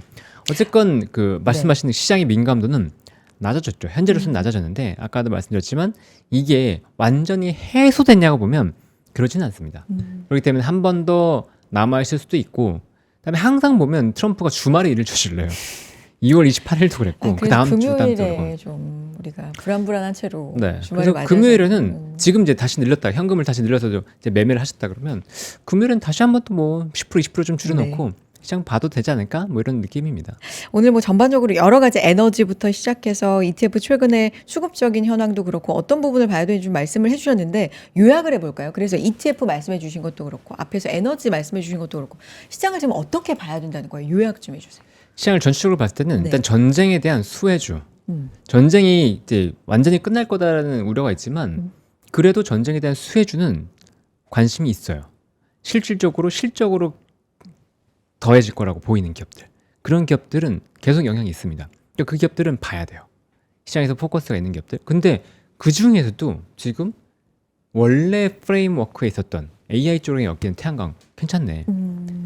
Speaker 2: 어쨌건 그 말씀하신 시장의 민감도는 낮아졌죠. 현재로서는 낮아졌는데 아까도 말씀드렸지만 이게 완전히 해소됐냐고 보면 그러지는 않습니다. 그렇기 때문에 한 번 더 남아있을 수도 있고 그다음에 항상 보면 트럼프가 주말에 일을 저질러요. 2월 28일도 그랬고 그 다음 주
Speaker 1: 금요일에 좀 우리가 불안불안한 채로
Speaker 2: 네.
Speaker 1: 주말을
Speaker 2: 그래서
Speaker 1: 맞아서
Speaker 2: 금요일에는 지금 이제 다시 늘렸다 현금을 다시 늘려서 이제 매매를 하셨다 그러면 금요일은 다시 한 번 또 뭐 10% 20% 좀 줄여놓고 시장 봐도 되지 않을까 뭐 이런 느낌입니다.
Speaker 1: 오늘 뭐 전반적으로 여러 가지 에너지부터 시작해서 ETF 최근에 수급적인 현황도 그렇고 어떤 부분을 봐야 되는지 좀 말씀을 해주셨는데 요약을 해볼까요? 그래서 ETF 말씀해 주신 것도 그렇고 앞에서 에너지 말씀해 주신 것도 그렇고 시장을 지금 어떻게 봐야 된다는 거예요? 요약 좀 해주세요.
Speaker 2: 시장을 전체적으로 봤을 때는
Speaker 1: 네.
Speaker 2: 일단 전쟁에 대한 수혜주. 전쟁이 이제 완전히 끝날 거다라는 우려가 있지만 그래도 전쟁에 대한 수혜주는 관심이 있어요. 실질적으로 더해질 거라고 보이는 기업들. 그런 기업들은 계속 영향이 있습니다. 그러니까 그 기업들은 봐야 돼요. 시장에서 포커스가 있는 기업들. 근데 그 중에서도 지금 원래 프레임워크에 있었던 AI 쪽에 엮이는 태양광 괜찮네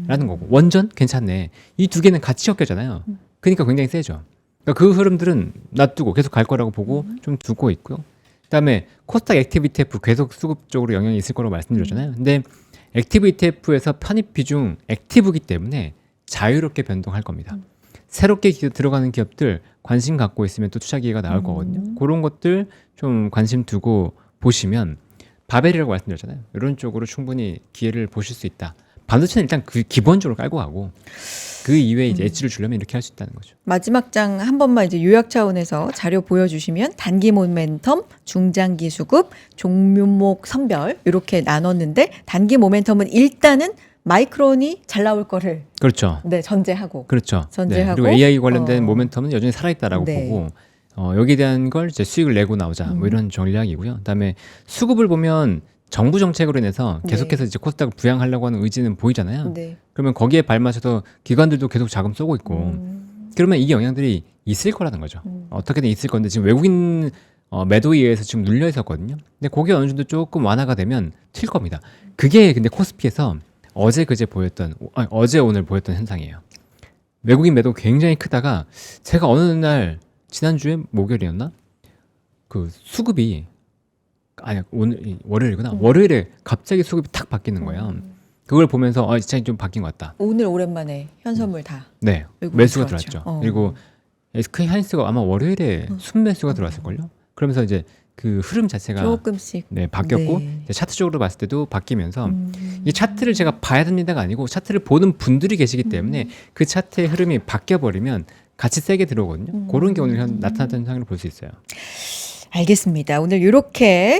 Speaker 2: 라는 거고 원전 괜찮네. 이 두 개는 같이 엮여잖아요. 그러니까 굉장히 세죠. 그러니까 그 흐름들은 놔두고 계속 갈 거라고 보고 좀 두고 있고요. 그다음에 코스닥 액티브 ETF 계속 수급적으로 영향이 있을 거라고 말씀드렸잖아요. 근데 액티브 ETF에서 편입 비중 액티브이기 때문에 자유롭게 변동할 겁니다. 새롭게 들어가는 기업들 관심 갖고 있으면 또 투자 기회가 나올 거거든요. 그런 것들 좀 관심 두고 보시면 바벨이라고 말씀드렸잖아요. 이런 쪽으로 충분히 기회를 보실 수 있다. 반도체는 일단 그 기본적으로 깔고 가고 그 이외에 이제 엣지를 주려면 이렇게 할 수 있다는 거죠.
Speaker 1: 마지막 장 한 번만 이제 요약 차원에서 자료 보여주시면 단기 모멘텀, 중장기 수급, 종목목 선별 이렇게 나눴는데 단기 모멘텀은 일단은 마이크론이 잘 나올 거를
Speaker 2: 그렇죠.
Speaker 1: 네 전제하고
Speaker 2: 그렇죠.
Speaker 1: 전제하고
Speaker 2: 그리고 AI 관련된 모멘텀은 여전히 살아있다라고
Speaker 1: 네.
Speaker 2: 보고 여기에 대한 걸 이제 수익을 내고 나오자 뭐 이런 전략이고요. 그다음에 수급을 보면 정부 정책으로 인해서 계속해서 이제 코스닥을 부양하려고 하는 의지는 보이잖아요.
Speaker 1: 네.
Speaker 2: 그러면 거기에 발맞춰서 기관들도 계속 자금 쏘고 있고 그러면 이게 영향들이 있을 거라는 거죠. 어떻게든 있을 건데 지금 외국인 매도에 의해서 지금 눌려 있었거든요. 근데 그게 어느 정도 조금 완화가 되면 튈 겁니다. 그게 근데 코스피에서 어제 오늘 보였던 현상이에요. 외국인 매도 굉장히 크다가 제가 어느 날 지난주에 목요일이었나? 그 수급이 오늘 월요일이구나. 월요일에 갑자기 수급이 탁 바뀌는 거예요. 그걸 보면서 시장이 좀 바뀐 것 같다.
Speaker 1: 오늘 오랜만에 현선물 다
Speaker 2: 네,
Speaker 1: 외국인
Speaker 2: 매수가
Speaker 1: 들어왔죠.
Speaker 2: 들어왔죠. 그리고 SK 하이닉스가 아마 월요일에 순매수가 들어왔을걸요. 그러면서 이제 그 흐름 자체가
Speaker 1: 조금씩
Speaker 2: 바뀌었고
Speaker 1: 네.
Speaker 2: 이제 차트적으로 봤을 때도 바뀌면서 이 차트를 제가 봐야 됩니다가 아니고 차트를 보는 분들이 계시기 때문에 그 차트의 흐름이 바뀌어버리면 같이 세게 들어오거든요. 그런 게 오늘 나타났던 현상을 볼 수 있어요.
Speaker 1: 알겠습니다. 오늘 이렇게